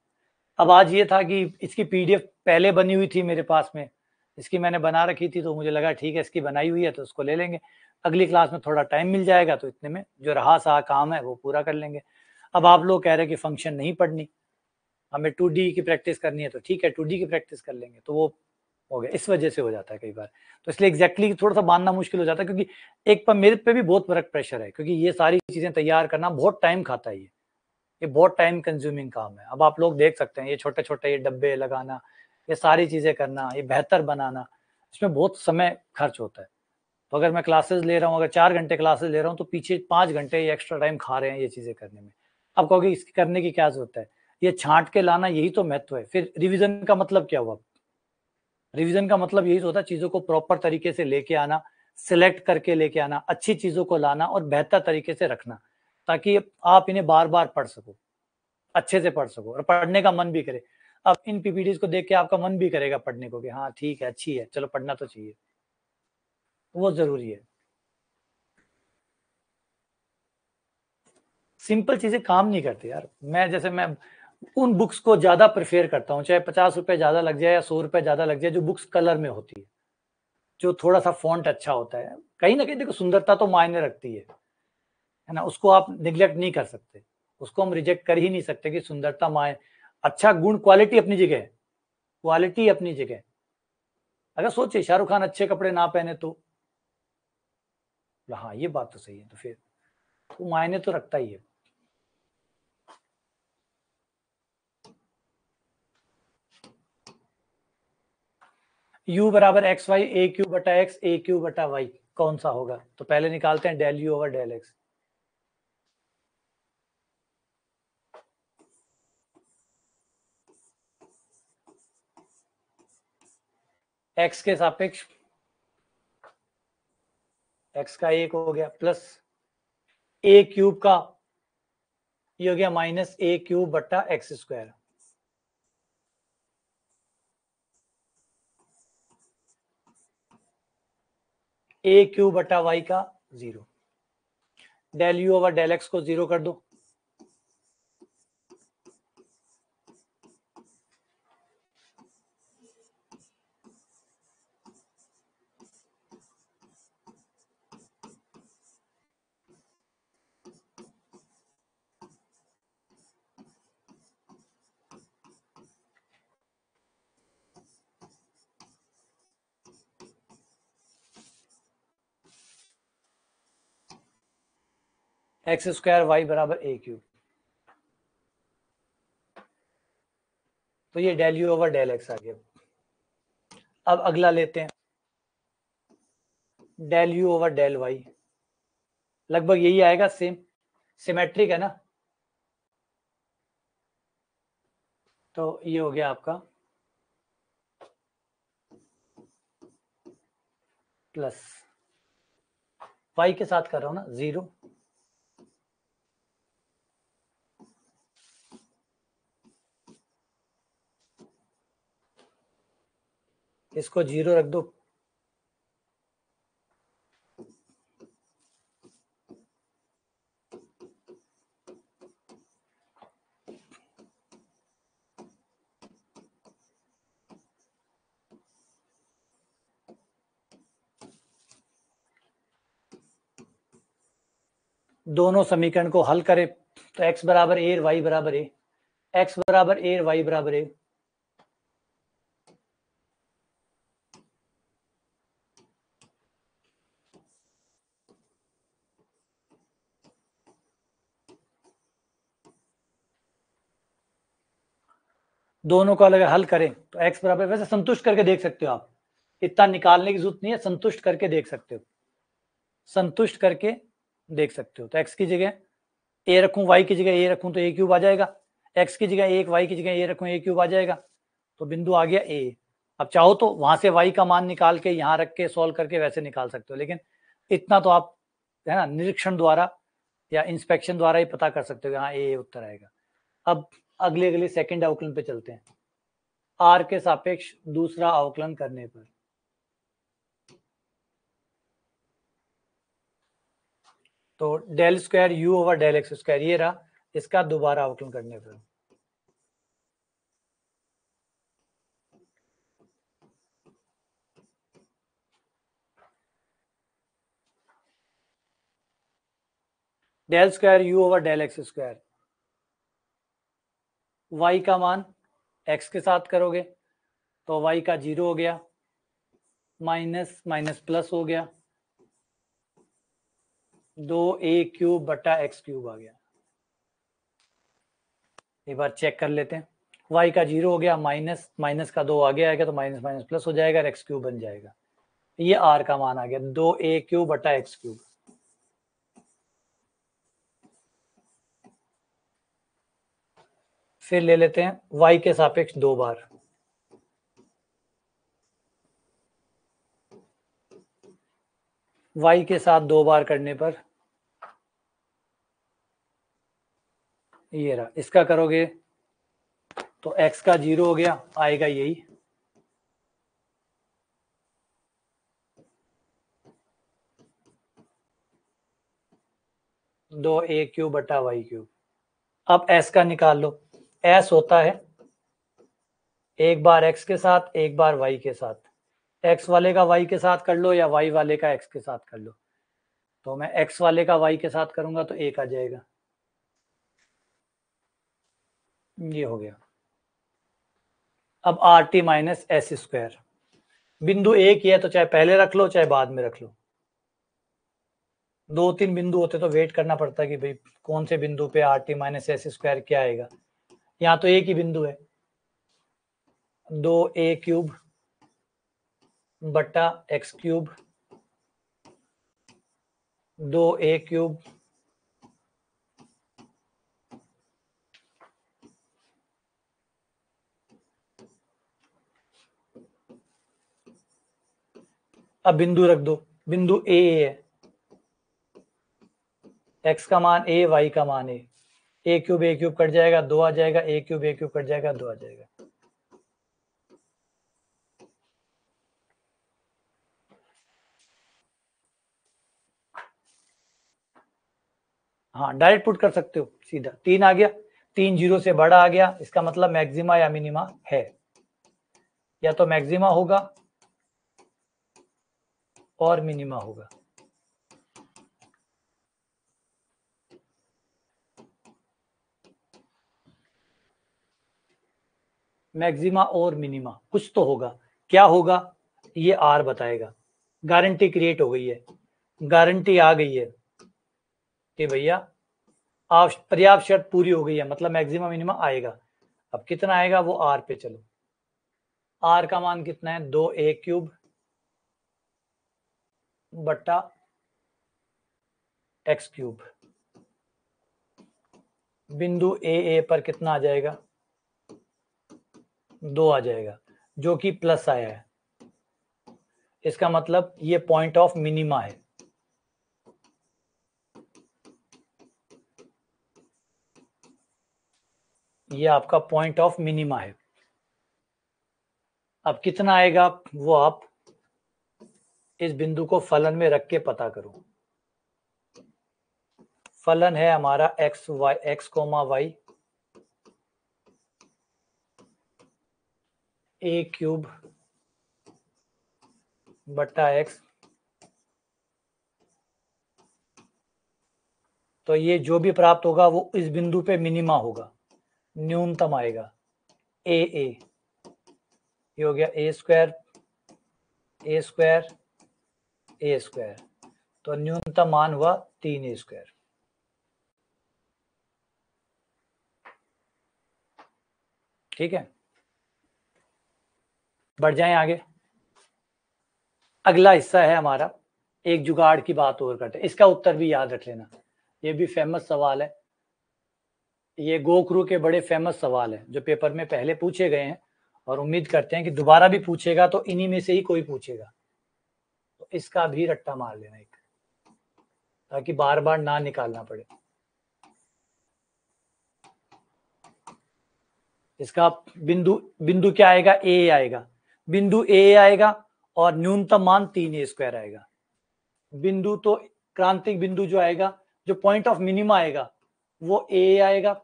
अब आज ये था कि इसकी पीडीएफ पहले बनी हुई थी मेरे पास में, इसकी मैंने बना रखी थी तो मुझे लगा ठीक है इसकी बनाई हुई है तो उसको ले लेंगे, अगली क्लास में थोड़ा टाइम मिल जाएगा तो इतने में जो रहा सा काम है वो पूरा कर लेंगे। अब आप लोग कह रहे हैं कि फंक्शन नहीं पढ़नी, हमें 2D की प्रैक्टिस करनी है तो ठीक है 2D की प्रैक्टिस कर लेंगे, तो वो हो गया, इस वजह से हो जाता है कई बार, तो इसलिए एग्जैक्टली थोड़ा सा मानना मुश्किल हो जाता है, क्योंकि एक पर मेरे पे भी बहुत वर्क प्रेशर है, क्योंकि ये सारी चीजें तैयार करना बहुत टाइम खाता है, ये बहुत टाइम कंज्यूमिंग काम है। अब आप लोग देख सकते हैं ये छोटे छोटे ये डब्बे लगाना, ये सारी चीजें करना, ये बेहतर बनाना, इसमें बहुत समय खर्च होता है। तो अगर मैं क्लासेस ले रहा हूँ, अगर 4 घंटे क्लासेस ले रहा हूँ तो पीछे 5 घंटे ये एक्स्ट्रा टाइम खा रहे हैं ये चीजें करने में। अब कहोगे इसकी करने की क्या जरूरत है, ये छांट के लाना यही तो महत्व है। फिर रिवीजन का मतलब क्या हुआ, रिवीजन का मतलब यही तो होता है चीजों को प्रॉपर तरीके से लेके आना, सिलेक्ट करके लेके आना, अच्छी चीजों को लाना और बेहतर तरीके से रखना, ताकि आप इन्हें बार बार पढ़ सको, अच्छे से पढ़ सको और पढ़ने का मन भी करे। अब इन पीपीटीज को देख के आपका मन भी करेगा पढ़ने को कि हाँ ठीक है अच्छी है, चलो पढ़ना तो चाहिए, वो जरूरी है। सिंपल चीजें काम नहीं करती यार, मैं उन बुक्स को ज्यादा प्रेफर करता हूँ, चाहे 50 रुपए ज्यादा लग जाए या 100 रुपए ज्यादा लग जाए, जो बुक्स कलर में होती है, जो थोड़ा सा फॉन्ट अच्छा होता है। कहीं ना कहीं देखो सुंदरता तो मायने रखती है ना, उसको आप निग्लेक्ट नहीं कर सकते, उसको हम रिजेक्ट कर ही नहीं सकते कि सुंदरता मायने, अच्छा गुण क्वालिटी अपनी जगह है, क्वालिटी अपनी जगह है। अगर सोचिए शाहरुख खान अच्छे कपड़े ना पहने तो, हाँ ये बात तो सही है, तो फिर तो मायने तो रखता ही है। u बराबर एक्स वाई, ए क्यू बटा एक्स, ए क्यू बटा वाई, कौन सा होगा, तो पहले निकालते हैं del you over del X. X के सापेक्ष एक्स का एक हो गया, प्लस ए क्यूब का ये हो गया माइनस ए क्यूब बटा एक्स स्क्वायर, ए क्यूब बटा वाई का 0, del you over del x को 0 कर दो, एक्स स्क्वायर वाई बराबर ए क्यूब, तो ये del you over del x आ गया। अब अगला लेते हैं del you over del y, लगभग यही आएगा, सेम सिमेट्रिक है ना, तो ये हो गया आपका प्लस, वाई के साथ कर रहा हूं ना 0, इसको 0 रख दो, दोनों समीकरण को हल करें तो x बराबर ए वाई बराबर ए, एक्स बराबर ए वाई बराबर ए, दोनों को अलग हल करें तो x बराबर, वैसे संतुष्ट करके देख सकते हो आप, इतना निकालने की जरूरत नहीं है, संतुष्ट करके देख सकते हो, संतुष्ट करके देख सकते हो। तो x की जगह a रखूं, y की जगह a रखूं तो a क्यूब आ जाएगा, x की जगह 1, y की जगह a रखूं a क्यूब आ जाएगा, तो बिंदु आ गया a। अब चाहो तो वहां से y का मान निकाल के यहाँ रख के सॉल्व करके वैसे निकाल सकते हो, लेकिन इतना तो आप है ना निरीक्षण द्वारा या इंस्पेक्शन द्वारा ही पता कर सकते हो, हाँ ए उत्तर आएगा। अब अगले सेकंड अवकलन पे चलते हैं। r के सापेक्ष दूसरा अवकलन करने पर, तो del square u over del X square ये रहा, इसका दोबारा अवकलन करने पर del square u over del X square, y का मान x के साथ करोगे तो y का 0 हो गया, माइनस माइनस प्लस हो गया, 2a क्यूब बटा x क्यूब आ गया। एक बार चेक कर लेते हैं, y का 0 हो गया, माइनस माइनस का 2 आगे आएगा तो माइनस माइनस प्लस हो जाएगा, x क्यूब बन जाएगा। ये r का मान आ गया 2a क्यूब बटा x क्यूब। फिर ले लेते हैं y के सापेक्ष 2 बार, y के साथ 2 बार करने पर ये रहा, इसका करोगे तो x का 0 हो गया, आएगा यही, दो a क्यूब बटा y क्यूब। अब s का निकाल लो, s होता है एक बार x के साथ एक बार y के साथ, x वाले का y के साथ कर लो या y वाले का x के साथ कर लो, तो मैं x वाले का y के साथ करूंगा तो 1 आ जाएगा, ये हो गया। अब are T minus S square, बिंदु एक ही है तो चाहे पहले रख लो चाहे बाद में रख लो, 2-3 बिंदु होते तो वेट करना पड़ता कि भाई कौन से बिंदु पे are T minus S square क्या आएगा, यहाँ तो एक ही बिंदु है, 2a क्यूब बटा एक्स क्यूब, 2a क्यूब अब बिंदु रख दो, बिंदु ए है, x का मान a, y का मान a क्यूब कट जाएगा 2 आ जाएगा, a क्यूब कट जाएगा 2 आ जाएगा। हाँ डायरेक्ट पुट कर सकते हो सीधा, 3 आ गया, 3 0 से बड़ा आ गया, इसका मतलब मैक्सिमा या मिनिमा है, या तो मैक्सिमा होगा और मिनिमा होगा। मैक्सिमा और मिनिमा कुछ तो होगा, क्या होगा ये आर बताएगा। गारंटी क्रिएट हो गई है, गारंटी आ गई है कि भैया पर्याप्त शर्त पूरी हो गई है, मतलब मैक्सिमा मिनिमा आएगा। अब कितना आएगा वो आर पे चलो, आर का मान कितना है 2a क्यूब बटा एक्स क्यूब, बिंदु ए पर कितना आ जाएगा 2 आ जाएगा, जो कि प्लस आया है, इसका मतलब ये पॉइंट ऑफ मिनिमा है। ये आपका पॉइंट ऑफ मिनिमा है। अब कितना आएगा वो आप इस बिंदु को फलन में रख के पता करो। फलन है हमारा x y, x comma y a cube बटा एक्स, तो ये जो भी प्राप्त होगा वो इस बिंदु पे मिनिमा होगा, न्यूनतम आएगा ए, ये हो गया ए स्क्वायर ए स्क्वायर ए स्क्वायर, तो न्यूनतम मान हुआ 3a स्क्वायर। ठीक है, बढ़ जाएं आगे। अगला हिस्सा है हमारा, एक जुगाड़ की बात और करते हैं। इसका उत्तर भी याद रख लेना, ये भी फेमस सवाल है, ये गोखरू के बड़े फेमस सवाल है जो पेपर में पहले पूछे गए हैं और उम्मीद करते हैं कि दोबारा भी पूछेगा तो इन्हीं में से ही कोई पूछेगा। तो इसका भी रट्टा मार लेना एक, ताकि बार बार ना निकालना पड़े। इसका बिंदु बिंदु क्या आएगा, ए आएगा, बिंदु ए आएगा और न्यूनतम मान 3a² आएगा। बिंदु तो क्रांतिक बिंदु जो आएगा, जो पॉइंट ऑफ मिनिमा आएगा वो ए आएगा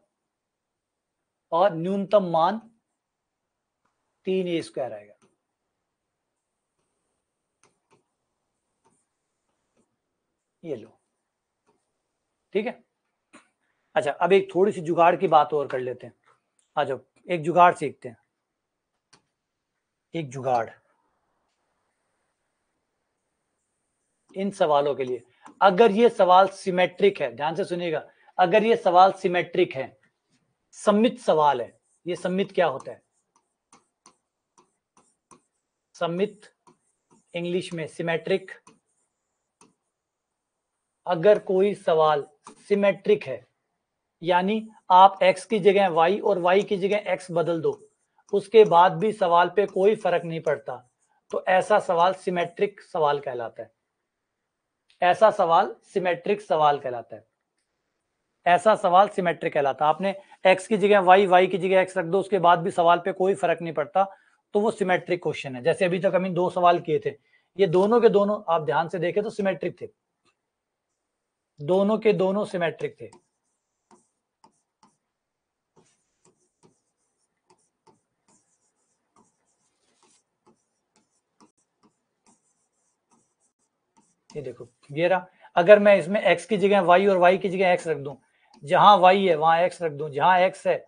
और न्यूनतम मान 3a² आएगा। ये लो, ठीक है। अच्छा, अब एक थोड़ी सी जुगाड़ की बात और कर लेते हैं। आ जाओ, एक जुगाड़ सीखते हैं। एक जुगाड़ इन सवालों के लिए, अगर ये सवाल सिमेट्रिक है, ध्यान से सुनिएगा, अगर ये सवाल सिमेट्रिक है, सममित सवाल है, ये सममित क्या होता है, सममित इंग्लिश में सिमेट्रिक। अगर कोई सवाल सिमेट्रिक है, यानी आप x की जगह y और y की जगह x बदल दो, उसके बाद भी सवाल पे कोई फर्क नहीं पड़ता, तो ऐसा सवाल सिमेट्रिक सवाल कहलाता है। ऐसा सवाल सिमेट्रिक सवाल कहलाता है। ऐसा सवाल सिमेट्रिक कहलाता है। आपने x की जगह y की जगह x रख दो, उसके बाद भी सवाल पे कोई फर्क नहीं पड़ता, तो वो सिमेट्रिक क्वेश्चन है। जैसे अभी तक हम इन 2 सवाल किए थे, ये दोनों के दोनों आप ध्यान से देखें तो सिमेट्रिक थे, दोनों के दोनों सिमेट्रिक थे। ये देखो, ये रहा। अगर मैं इसमें x की जगह y और y की जगह x रख दूं, जहां y है वहां x रख दूं, जहां x है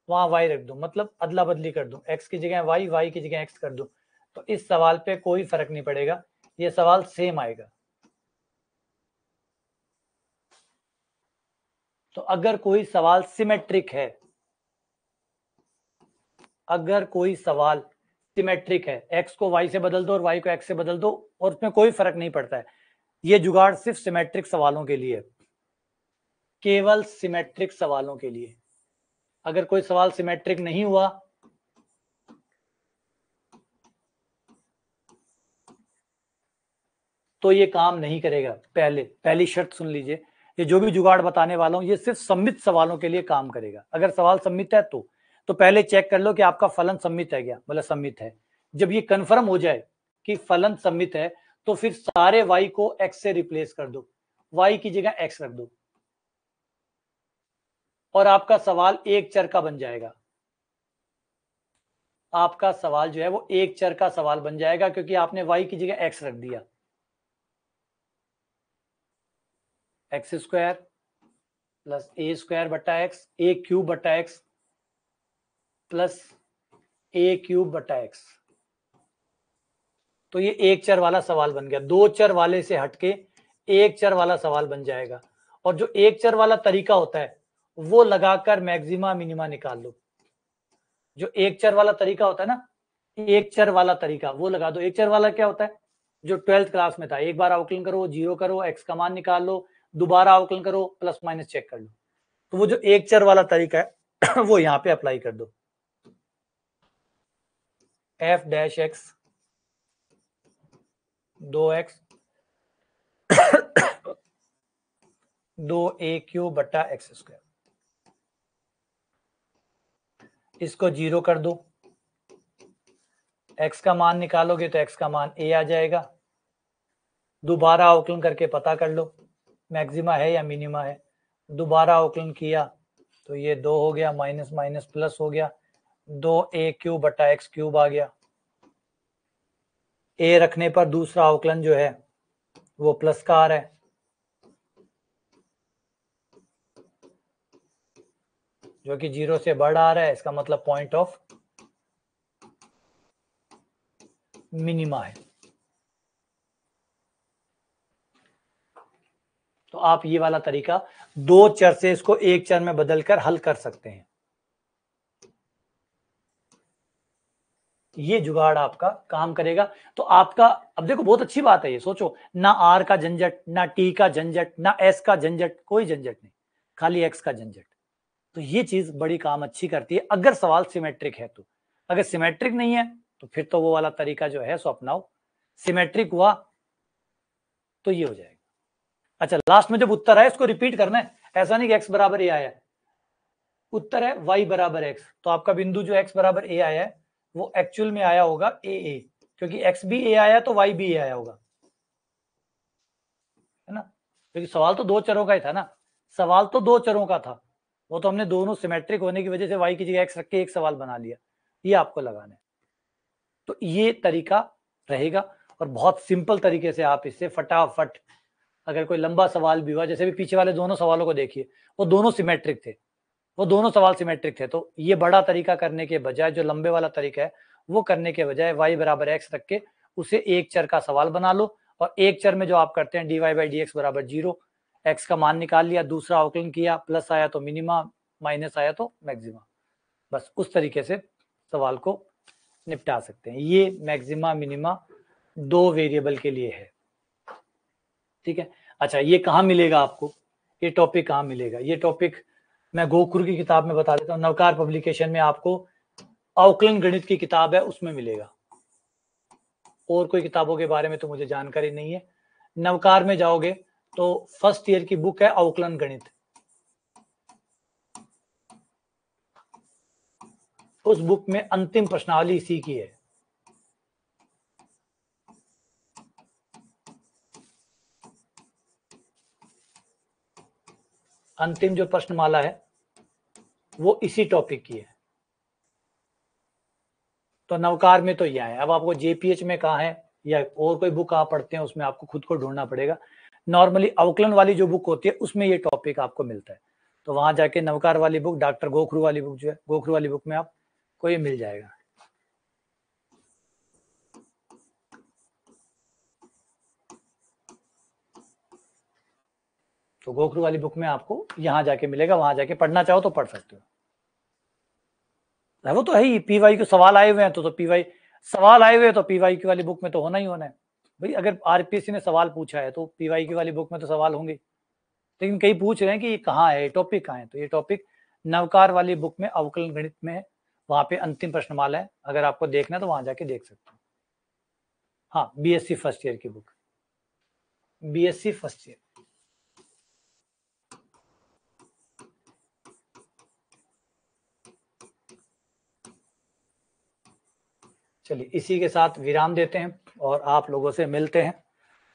वहां y रख दूं, मतलब अदला बदली कर दूं, x की जगह y की जगह x कर दूं, तो इस सवाल पे कोई फर्क नहीं पड़ेगा, ये सवाल सेम आएगा। तो अगर कोई सवाल सिमेट्रिक है, अगर कोई सवाल सिमेट्रिक है, x को y से बदल दो और y को x से बदल दो और उसमें कोई फर्क नहीं पड़ता है, ये जुगाड़ सिर्फ सिमेट्रिक सवालों के लिए, केवल सिमेट्रिक सवालों के लिए। अगर कोई सवाल सिमेट्रिक नहीं हुआ, तो ये काम नहीं करेगा। पहली शर्त सुन लीजिए, ये जो भी जुगाड़ बताने वाला हूं ये सिर्फ सम्मित सवालों के लिए काम करेगा। अगर सवाल सम्मित है तो पहले चेक कर लो कि आपका फलन सम्मित है क्या, बोला सम्मित है। जब ये कंफर्म हो जाए कि फलन सम्मित है, तो फिर सारे y को x से रिप्लेस कर दो, y की जगह x रख दो और आपका सवाल एक चर का बन जाएगा। आपका सवाल जो है वो एक चर का सवाल बन जाएगा, क्योंकि आपने y की जगह x रख दिया। x² प्लस a² बटा x, a³ बटा x प्लस a³ बटा x। तो ये एक चर वाला सवाल बन गया। 2 चर वाले से हटके एक चर वाला सवाल बन जाएगा। और जो एक चर वाला तरीका होता है वो लगाकर मैक्सिमा मिनिमा निकाल लो। जो एक चर वाला तरीका होता है ना, एक चर वाला तरीका वो लगा दो। एक चर वाला क्या होता है, जो 12th क्लास में था, एक बार अवकलन करो, जीरो करो, x का मान निकाल लो, दोबारा अवकलन करो, प्लस माइनस चेक कर लो। तो वो जो एक चर वाला तरीका है वो यहाँ पे अप्लाई कर दो। f' x 2x 2a³ बटा x², इसको जीरो कर दो, x का मान निकालोगे तो x का मान a आ जाएगा। दोबारा अवकलन करके पता कर लो मैक्सिमा है या मिनिमा है। दोबारा अवकलन किया तो ये 2 हो गया, माइनस माइनस प्लस हो गया, 2a³ बटा x³ आ गया। a रखने पर दूसरा अवकलन जो है वो प्लस का आ रहा है, जो कि 0 से बढ़ आ रहा है, इसका मतलब पॉइंट ऑफ मिनिमा है। तो आप ये वाला तरीका 2 चर से इसको एक चर में बदलकर हल कर सकते हैं। ये जुगाड़ आपका काम करेगा। तो आपका, अब देखो बहुत अच्छी बात है ये, सोचो ना आर का झंझट, ना टी का झंझट, ना एस का झंझट, कोई झंझट नहीं, खाली एक्स का झंझट। तो ये चीज बड़ी काम अच्छी करती है अगर सवाल सिमेट्रिक है तो। अगर सिमेट्रिक नहीं है तो फिर तो वो वाला तरीका जो है सो अपनाओ। सिमेट्रिक हुआ तो ये हो जाएगा। अच्छा, लास्ट में जब उत्तर है इसको रिपीट करना है, ऐसा नहीं कि x बराबर ए आया है, उत्तर है y बराबर x, तो आपका बिंदु जो x बराबर ए आया है वो एक्चुअल में आया होगा ए, क्योंकि x भी ए आया तो y भी ए आया होगा, है ना, क्योंकि सवाल तो दो चरों का ही था ना, सवाल तो दो चरों का था, वो तो हमने दोनों सिमेट्रिक होने की वजह से y की जगह x रख के एक सवाल बना लिया, ये आपको लगाना है। तो ये तरीका रहेगा और बहुत सिंपल तरीके से आप इससे फटाफट, अगर कोई लंबा सवाल भी हुआ, जैसे भी पीछे वाले दोनों सवालों को देखिए, वो दोनों सिमेट्रिक थे, वो दोनों सवाल सिमेट्रिक थे, तो ये बड़ा तरीका करने के बजाय जो लंबे वाला तरीका है वो करने के बजाय y बराबर x रख के उसे एक चर का सवाल बना लो, और एक चर में जो आप करते हैं dy बाई डी एक्स बराबर 0, x का मान निकाल लिया, दूसरा अवकलन किया, प्लस आया तो मिनिमा, माइनस आया तो मैक्सिमा, बस उस तरीके से सवाल को निपटा सकते हैं। ये मैक्सिमा मिनिमा दो वेरिएबल के लिए है, ठीक है। अच्छा, ये कहाँ मिलेगा आपको, ये टॉपिक कहाँ मिलेगा, ये टॉपिक मैं गोखुर की किताब में बता देता हूँ, नवकार पब्लिकेशन में आपको अवकलन गणित की किताब है उसमें मिलेगा, और कोई किताबों के बारे में तो मुझे जानकारी नहीं है। नवकार में जाओगे तो फर्स्ट ईयर की बुक है अवकलन गणित, उस बुक में अंतिम प्रश्नावली इसी की है। अंतिम जो प्रश्नमाला है वो इसी टॉपिक की है। तो नवकार में तो यह है, अब आपको जेपीएच में कहाँ है या और कोई बुक आप पढ़ते हैं उसमें आपको खुद को ढूंढना पड़ेगा। नॉर्मली अवकलन वाली जो बुक होती है उसमें ये टॉपिक आपको मिलता है, तो वहां जाके नवकार वाली बुक, डॉक्टर गोखरू वाली बुक जो है, गोखरू वाली बुक में आपको ये मिल जाएगा। तो गोखरू वाली बुक में आपको यहाँ जाके मिलेगा, वहां जाके पढ़ना चाहो तो पढ़ सकते हो। वो तो है ही, पीवाई के सवाल आए हुए हैं तो पीवाई सवाल आए हुए हैं तो पीवाई की वाली बुक में तो होना ही होना है भाई। अगर आरपीएससी ने सवाल पूछा है तो पीवाई की वाली बुक में तो सवाल होंगे। लेकिन कई पूछ रहे हैं कि ये कहाँ है, टॉपिक कहाँ है, तो ये टॉपिक नवकार वाली बुक में अवकलन गणित में है, वहां पे अंतिम प्रश्नमाला है, अगर आपको देखना है तो वहां जाके देख सकते हो। हाँ, बीएससी फर्स्ट ईयर की बुक, बीएससी फर्स्ट ईयर। चलिए इसी के साथ विराम देते हैं और आप लोगों से मिलते हैं।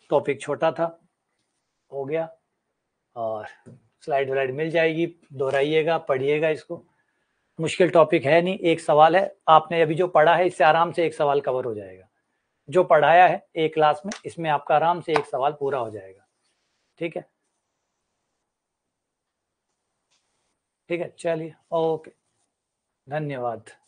टॉपिक छोटा था, हो गया, और स्लाइड व्लाइड मिल जाएगी, दोहराइएगा, पढ़िएगा इसको, मुश्किल टॉपिक है नहीं, एक सवाल है, आपने अभी जो पढ़ा है इससे आराम से एक सवाल कवर हो जाएगा, जो पढ़ाया है एक क्लास में इसमें आपका आराम से एक सवाल पूरा हो जाएगा, ठीक है, ठीक है, चलिए, ओके, धन्यवाद।